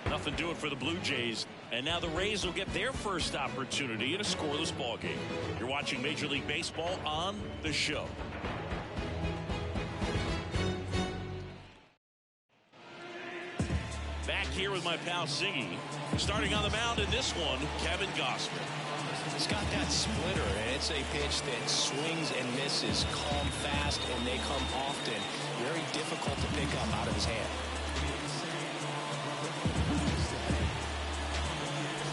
Nothing doing for the Blue Jays. And now the Rays will get their first opportunity in a scoreless ball game. You're watching Major League Baseball on The Show. Back here with my pal Siggy. Starting on the mound in this one, Kevin Gausman. He's got that splitter, and it's a pitch that swings and misses, come fast, and they come often. Very difficult to pick up out of his hand.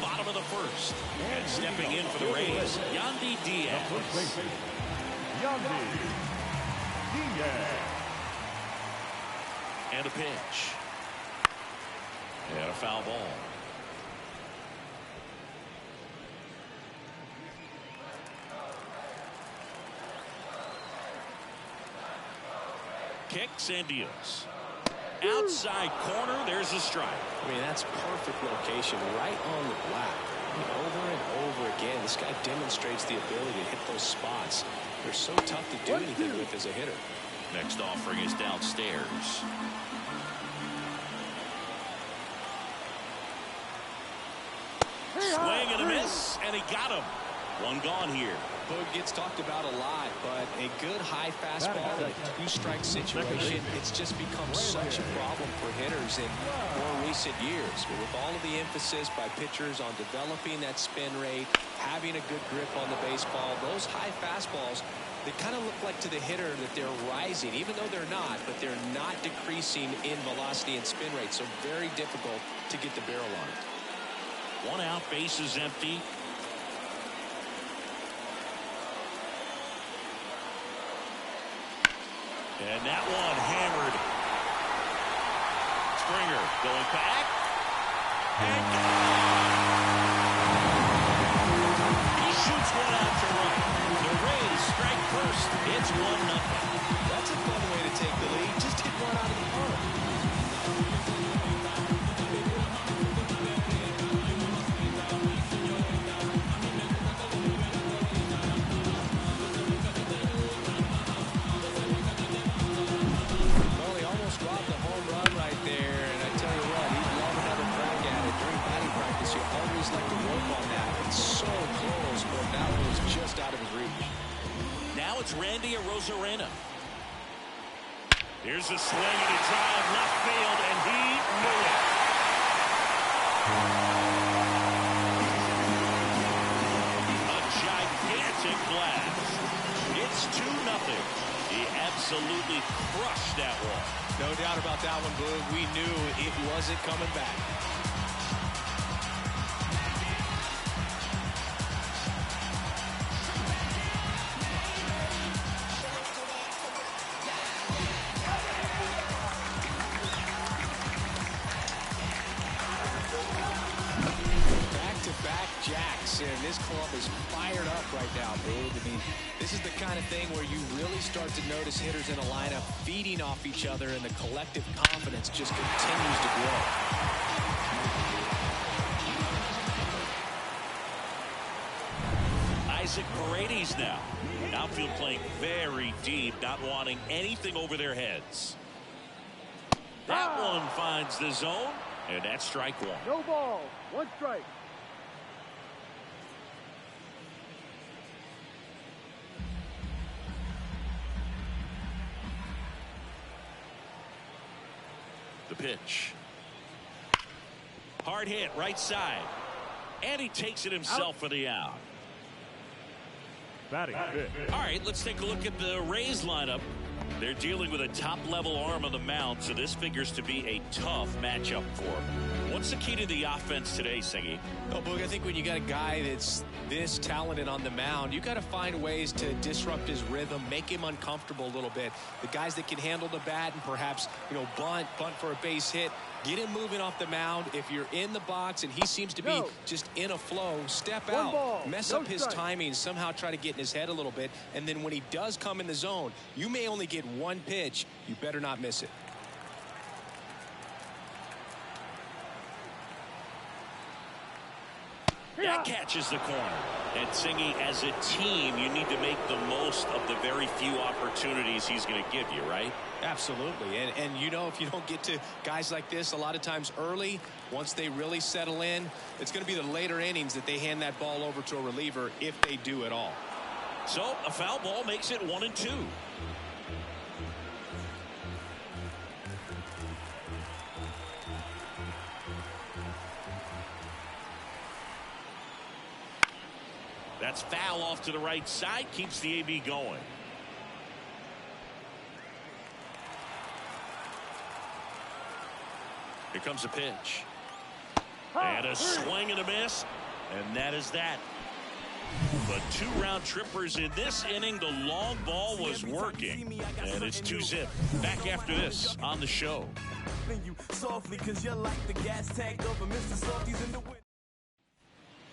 Bottom of the first. And stepping in for the Rays, Yandy Diaz. Yandy Diaz. And a pitch. And a foul ball. Kicks and deals. Outside corner, there's a strike. I mean, that's perfect location, right on the black. I mean, over and over again, this guy demonstrates the ability to hit those spots. They're so tough to do anything with as a hitter. Next offering is downstairs. Swing and a miss, and he got him. One gone here. Boog gets talked about a lot, but a good high fastball in a 2-strike situation, it's just become such a problem for hitters in more recent years. But with all of the emphasis by pitchers on developing that spin rate, having a good grip on the baseball, those high fastballs, they kind of look like to the hitter that they're rising, even though they're not, but they're not decreasing in velocity and spin rate, so very difficult to get the barrel on it. One out, base is empty. And that one hammered. Springer going back. And he shoots one out to right. The Rays strike first. It's 1-0. That's a fun way to take the lead. Just hit one out of the park. Here's a swing and a drive left field, and he knew it. A gigantic blast. It's 2-0. The absolutely crushed that one. No doubt about that one, Boog. We knew it wasn't coming back. Back-to-back jacks, and this club is fired up right now, Boog. I mean, this is the kind of thing where you really start to notice hitters in a lineup feeding off each other, and the collective confidence just continues to grow. Isaac Paredes now. Outfield playing very deep, not wanting anything over their heads. That one finds the zone, and that's strike one. No ball. One strike. The pitch. Hard hit, right side. And he takes it himself for the out. Batting fifth. All right, let's take a look at the Rays lineup. They're dealing with a top-level arm on the mound, so this figures to be a tough matchup for them. What's the key to the offense today, Singy? Well, Boog, I think when you got a guy that's this talented on the mound, you got to find ways to disrupt his rhythm, make him uncomfortable a little bit. The guys that can handle the bat and perhaps, bunt for a base hit, get him moving off the mound. If you're in the box and he seems to be just in a flow, step out, mess up his timing, somehow try to get in his head a little bit, and then when he does come in the zone, you may only get one pitch. You better not miss it. That catches the corner. And Singy, as a team, you need to make the most of the very few opportunities he's going to give you, right? Absolutely. And if you don't get to guys like this a lot of times early, once they really settle in, it's going to be the later innings that they hand that ball over to a reliever if they do at all. So a foul ball makes it 1-2. That's foul off to the right side, keeps the AB going. Here comes a pitch. And a swing and a miss. And that is that. But 2 round trippers in this inning. The long ball was working. And it's 2-zip. Back after this on the show.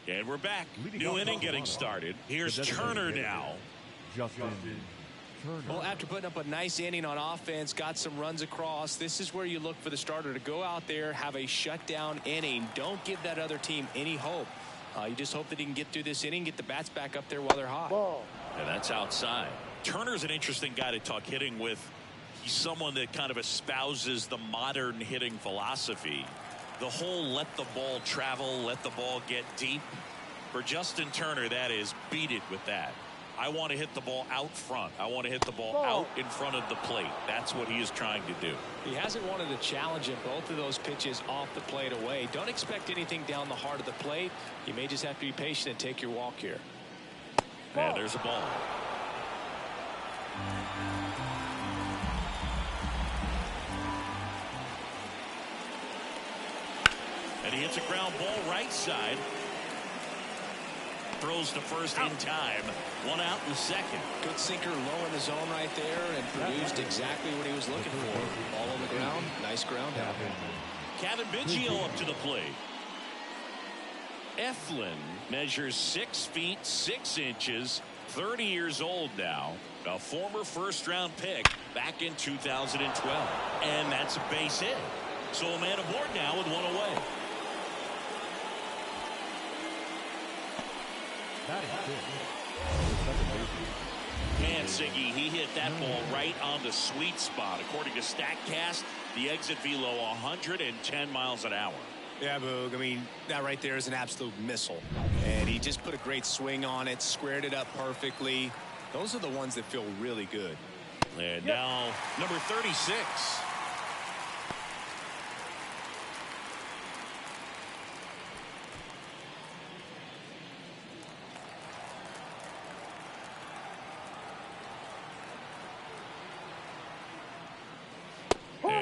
And we're back. New inning getting started. Here's Turner now. Justin Turner. Well, after putting up a nice inning on offense, got some runs across, this is where you look for the starter to go out there, have a shutdown inning. Don't give that other team any hope. You just hope that he can get through this inning, get the bats back up there while they're hot. And that's outside. Turner's an interesting guy to talk hitting with. He's someone that kind of espouses the modern hitting philosophy. The whole let the ball travel, let the ball get deep. For Justin Turner, that is beat it with that. I want to hit the ball out front. I want to hit the ball out in front of the plate. That's what he is trying to do. He hasn't wanted to challenge him. Both of those pitches off the plate away. Don't expect anything down the heart of the plate. You may just have to be patient and take your walk here. And there's a ball. And he hits a ground ball right side. Throws to first in time. 1 out in the second. Good sinker low in the zone right there and produced exactly what he was looking for. Ball on the ground. Nice ground out. Kevin Biggio up to the plate. Eflin measures 6 feet 6 inches. 30 years old now. A former first-round pick back in 2012. And that's a base hit. So a man aboard now with 1 away. Man, Siggy, he hit that ball right on the sweet spot. According to StatCast, the exit velo 110 miles an hour. Yeah, Boog. I mean, that right there is an absolute missile. And he just put a great swing on it, squared it up perfectly. Those are the ones that feel really good. And now, number 36.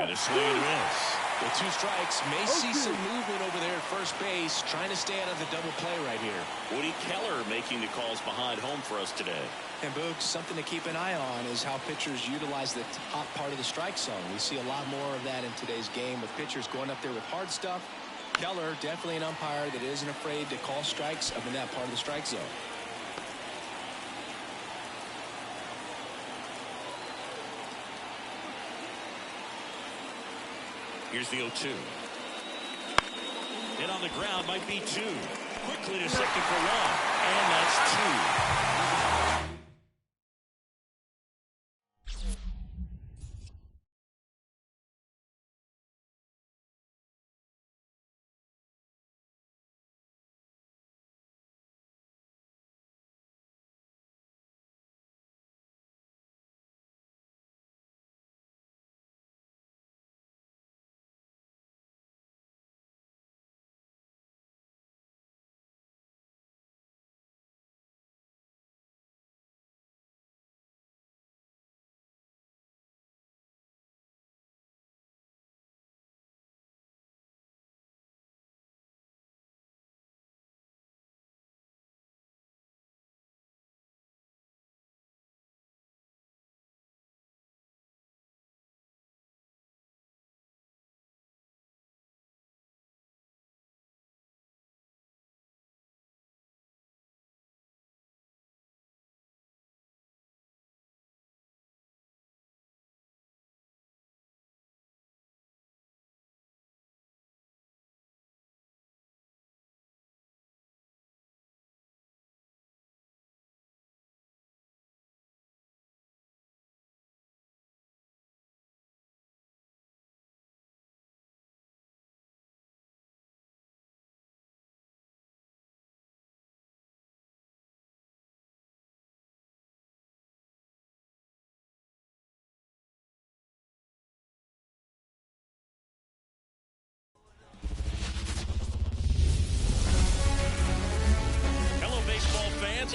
And a swing and a miss. With 2 strikes, may see some movement over there at first base, trying to stay out of the double play right here. Woody Keller making the calls behind home for us today. And Boog, something to keep an eye on is how pitchers utilize the top part of the strike zone. We see a lot more of that in today's game with pitchers going up there with hard stuff. Keller, definitely an umpire that isn't afraid to call strikes up in that part of the strike zone. Here's the 0-2. Hit on the ground, might be 2. Quickly to second for 1. And that's 2.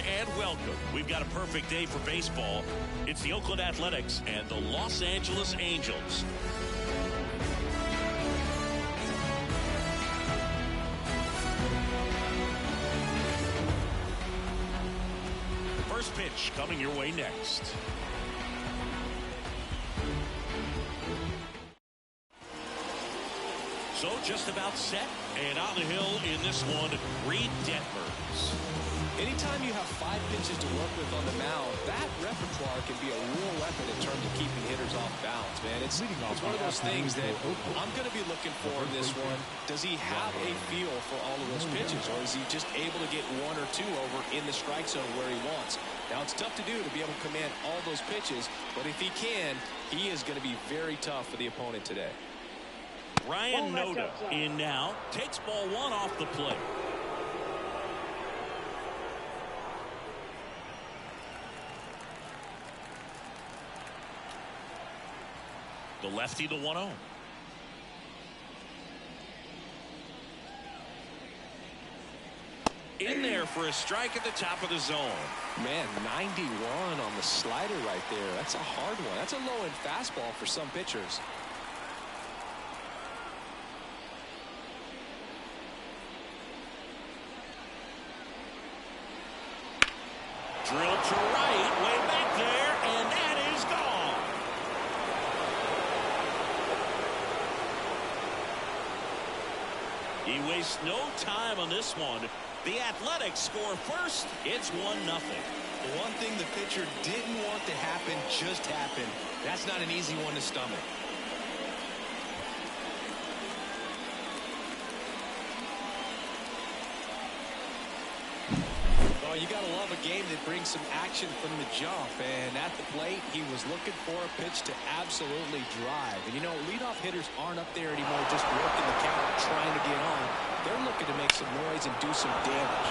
And welcome. We've got a perfect day for baseball. It's the Oakland Athletics and the Los Angeles Angels. First pitch coming your way next. So just about set, and on the hill in this one, Reed Detmers. Anytime you have 5 pitches to work with on the mound, that repertoire can be a real weapon in terms of keeping hitters off balance, man. It's one of those things that I'm going to be looking for in this one. Does he have a feel for all of those pitches, or is he just able to get 1 or 2 over in the strike zone where he wants? Now, it's tough to do to be able to command all those pitches, but if he can, he is going to be very tough for the opponent today. Ryan Noda in now, takes ball 1 off the plate. The lefty, the 1-0. In there for a strike at the top of the zone. Man, 91 on the slider right there. That's a hard one. That's a low-end fastball for some pitchers. Drilled to right, way back there, and that is gone. He wastes no time on this one. The Athletics score first. It's 1-0. The one thing the pitcher didn't want to happen just happened. That's not an easy one to stomach. Oh, you got to love a game that brings some action from the jump. And at the plate, he was looking for a pitch to absolutely drive. And, you know, leadoff hitters aren't up there anymore just working the count, trying to get on. They're looking to make some noise and do some damage.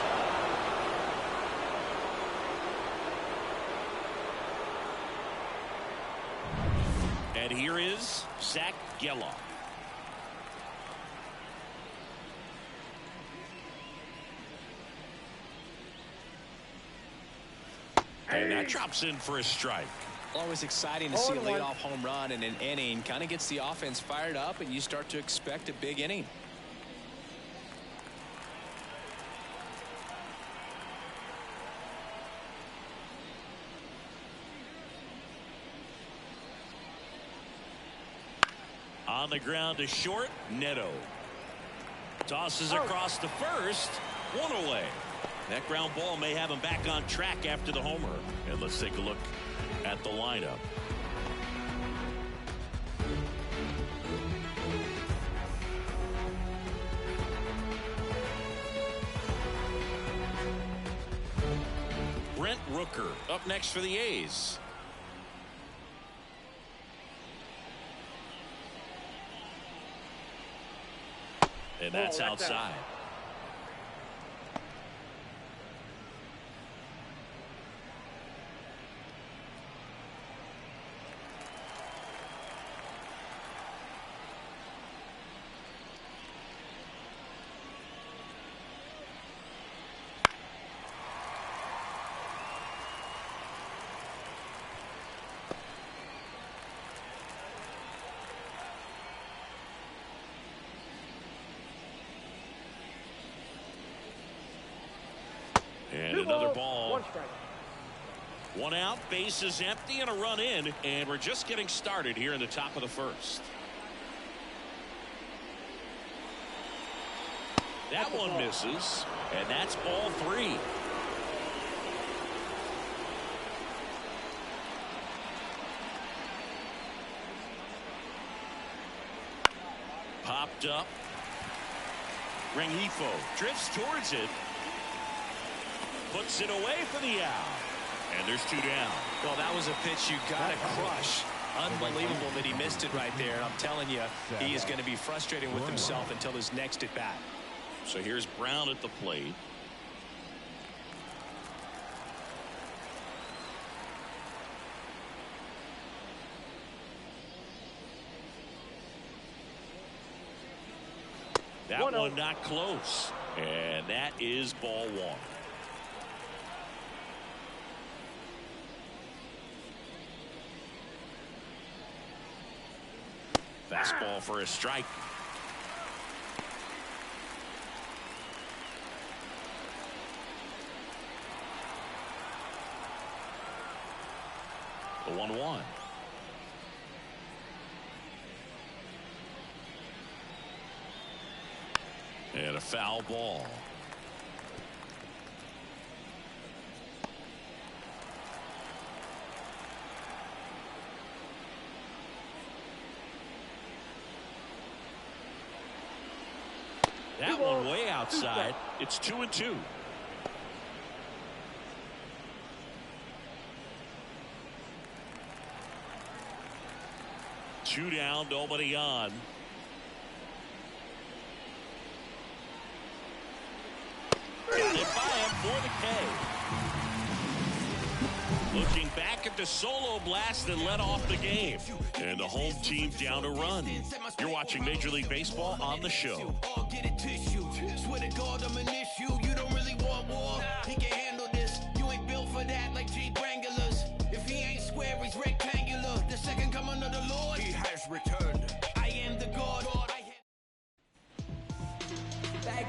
And here is Zach Geloff. And that drops in for a strike. Always exciting to see a leadoff home run in an inning. Kind of gets the offense fired up, and you start to expect a big inning. On the ground to short, Neto. Tosses across the first. One away. That ground ball may have him back on track after the homer. And let's take a look at the lineup. Brent Rooker up next for the A's. And that's outside. And another ball. 1 strike. 1 out, bases empty, and a run in. And we're just getting started here in the top of the first. That one misses, and that's ball 3. Popped up. Rengifo drifts towards it. Puts it away for the out. And there's 2 down. Well, that was a pitch you got to crush. Unbelievable that he missed it right there. And I'm telling you, he is going to be frustrated with himself until his next at bat. So here's Brown at the plate. That one not close. And that is ball 1. Fastball for a strike. The 1-1. And a foul ball. That one way outside. It's 2-2. Two down, nobody on. Got it by him for the K. Looking back at the solo blast that led off the game. And the home team down a run. You're watching Major League Baseball on the show. Swear to God, I'm an issue. You don't really want war. He can handle this. You ain't built for that like Jeep Wranglers. If he ain't square, he's rectangular. The second coming of the Lord, he has returned. I am the God.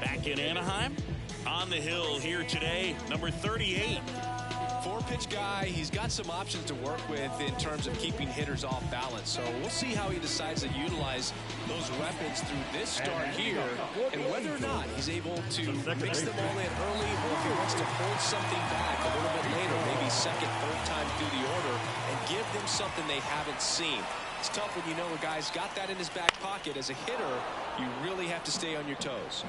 Back in Anaheim, on the hill here today, number 38. 4-pitch guy. He's got some options to work with in terms of keeping hitters off balance. So we'll see how he decides to utilize those weapons through this start here, and whether or not he's able to mix them all in early, or if he wants to hold something back a little bit later, maybe second, third time through the order, and give them something they haven't seen. It's tough when you know a guy's got that in his back pocket. As a hitter, you really have to stay on your toes.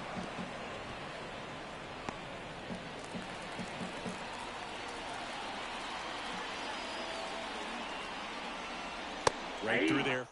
Right through there.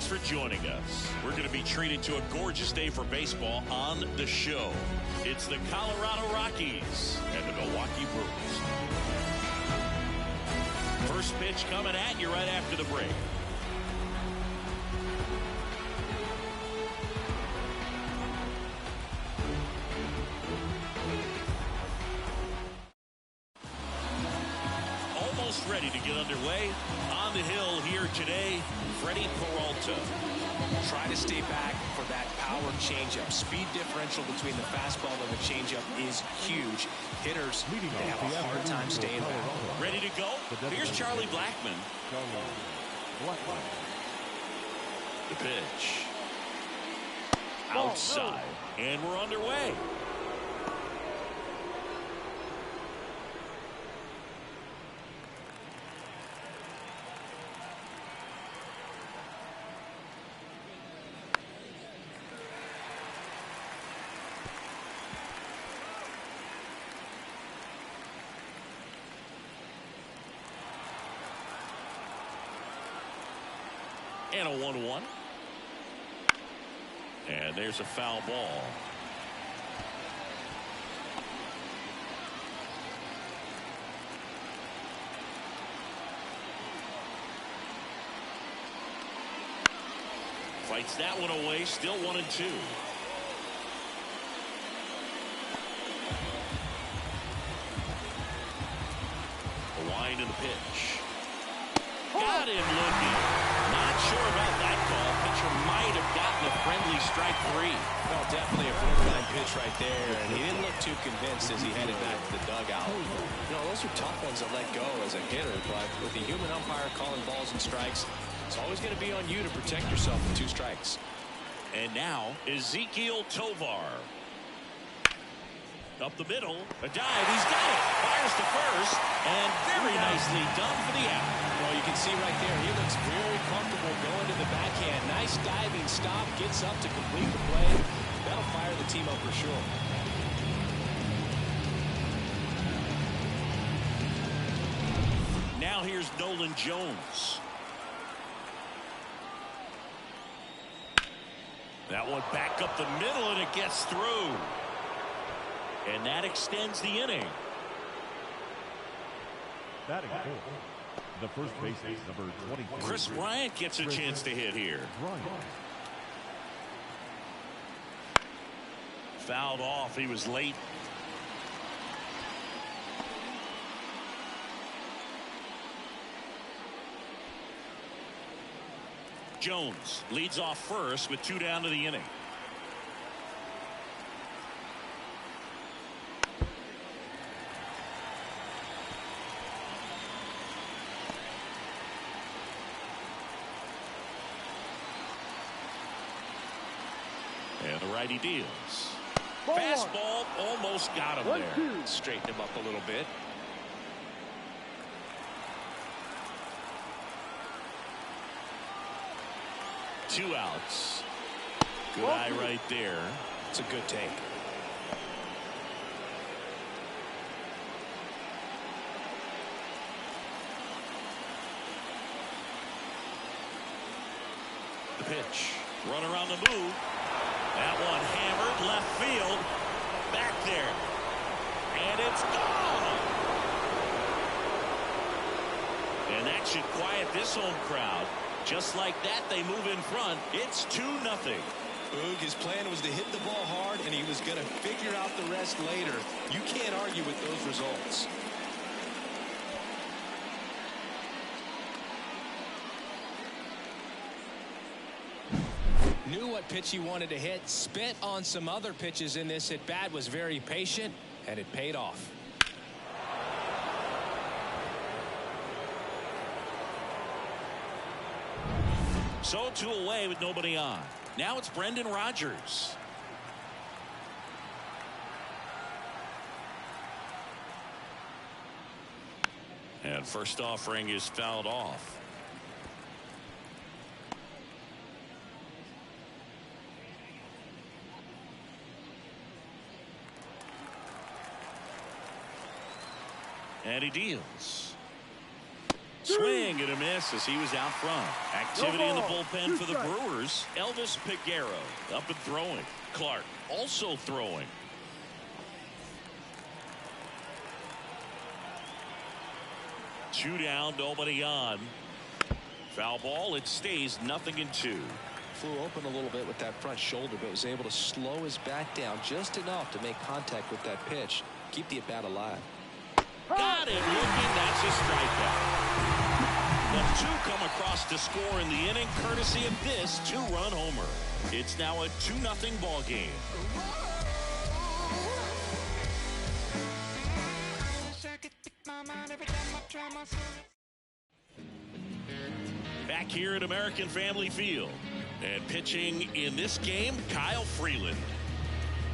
Thanks for joining us. We're going to be treated to a gorgeous day for baseball on the show. It's the Colorado Rockies and the Milwaukee Brewers. First pitch coming at you right after the break. Almost ready to get underway. On the hill here today, Freddie Peralta. Try to stay back for that power changeup. Speed differential between the fastball and the changeup is huge. Hitters, they have a hard time staying back. Ready to go? Here's Charlie Blackmon. The pitch. Outside. And we're underway. And a 1-1. And there's a foul ball. Fights that one away. Still 1-2. A wind in the pitch. Got him looking. Not sure about that call. Pitcher might have gotten a friendly strike 3. Well, definitely a borderline pitch right there, and he didn't look too convinced as he headed back to the dugout. You know, those are tough ones to let go as a hitter, but with the human umpire calling balls and strikes, it's always going to be on you to protect yourself with 2 strikes. And now, Ezequiel Tovar. Up the middle, a dive, he's got it. Fires to first, and very nicely done for the out. Well, you can see right there, he looks very comfortable going to the backhand. Nice diving stop, gets up to complete the play. That'll fire the team up for sure. Now here's Nolan Jones. That one back up the middle, and it gets through. And that extends the inning. Batting fourth, the first baseman, number 23. Chris Bryant gets a chance to hit here. Fouled off. He was late. Jones leads off first with 2 down to the inning. And the righty deals. Fastball almost got him there. Straighten him up a little bit. Two outs. Good eye right there. It's a good take. The pitch. Run around the move. That one hammered left field. Back there. And it's gone. And that should quiet this home crowd. Just like that, they move in front. It's 2-0. Boog, his plan was to hit the ball hard, and he was going to figure out the rest later. You can't argue with those results. Knew what pitch he wanted to hit, spent on some other pitches in this at bat, was very patient, and it paid off. So 2 away with nobody on. Now it's Brendan Rodgers. And first offering is fouled off. And he deals. Swing and a miss as he was out front. Activity in the bullpen for the Brewers. Elvis Peguero up and throwing. Clark also throwing. Two down, nobody on. Foul ball. It stays 0-2. Flew open a little bit with that front shoulder, but was able to slow his bat down just enough to make contact with that pitch. Keep the at-bat alive. Got him looking. That's a strikeout. The two come across to score in the inning, courtesy of this two-run homer. It's now a 2-0 ball game. Back here at American Family Field. And pitching in this game, Kyle Freeland.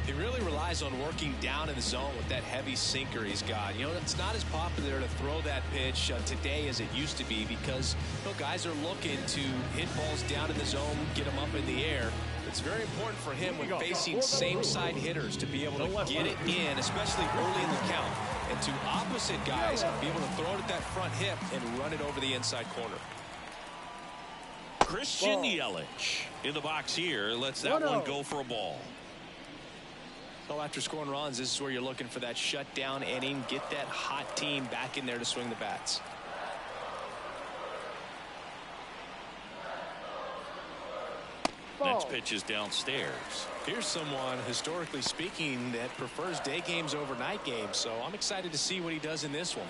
He really relies on working down in the zone with that heavy sinker he's got. You know, it's not as popular to throw that pitch today as it used to be because, you know, guys are looking to hit balls down in the zone, get them up in the air. It's very important for him when facing same-side hitters to be able to get it in, especially early in the count. And to opposite guys, be able to throw it at that front hip and run it over the inside corner. Christian Yelich in the box here. Lets that one go for a ball. So after scoring runs, this is where you're looking for that shutdown inning. Get that hot team back in there to swing the bats. Next pitch is downstairs. Here's someone, historically speaking, that prefers day games over night games. So I'm excited to see what he does in this one.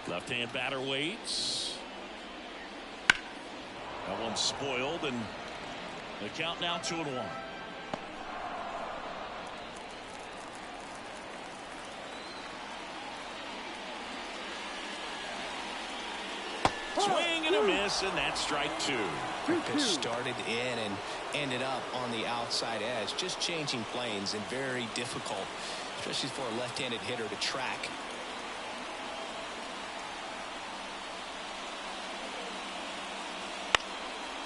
Left-hand batter waits. That one's spoiled, and the count now 2-1. Swing and a miss, and that's strike two. Pitch started in and ended up on the outside edge. Just changing planes and very difficult, especially for a left-handed hitter to track.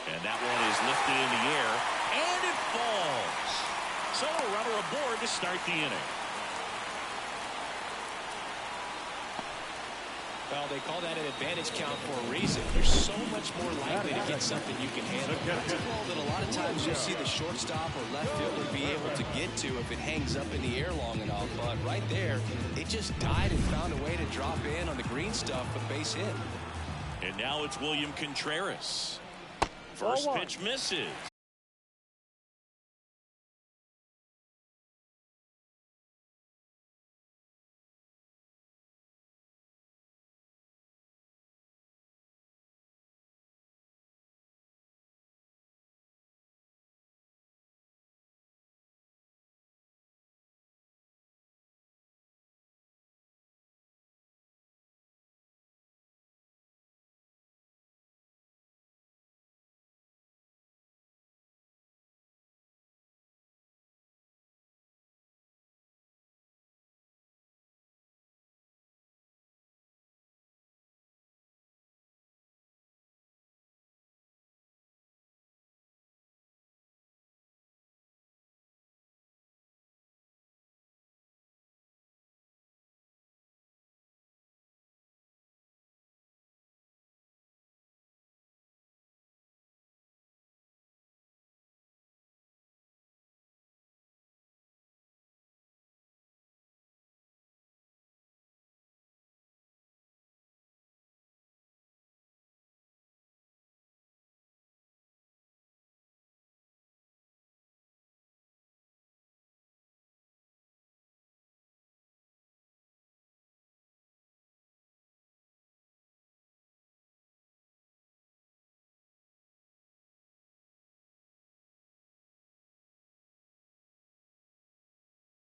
And that one is lifted in the air, and it falls. So a runner aboard to start the inning. Well, they call that an advantage count for a reason. You're so much more likely to get something you can handle. It's a ball that a lot of times you'll see the shortstop or left fielder be able to get to if it hangs up in the air long enough. But right there, it just died and found a way to drop in on the green stuff with base hit. And now it's William Contreras. First pitch misses.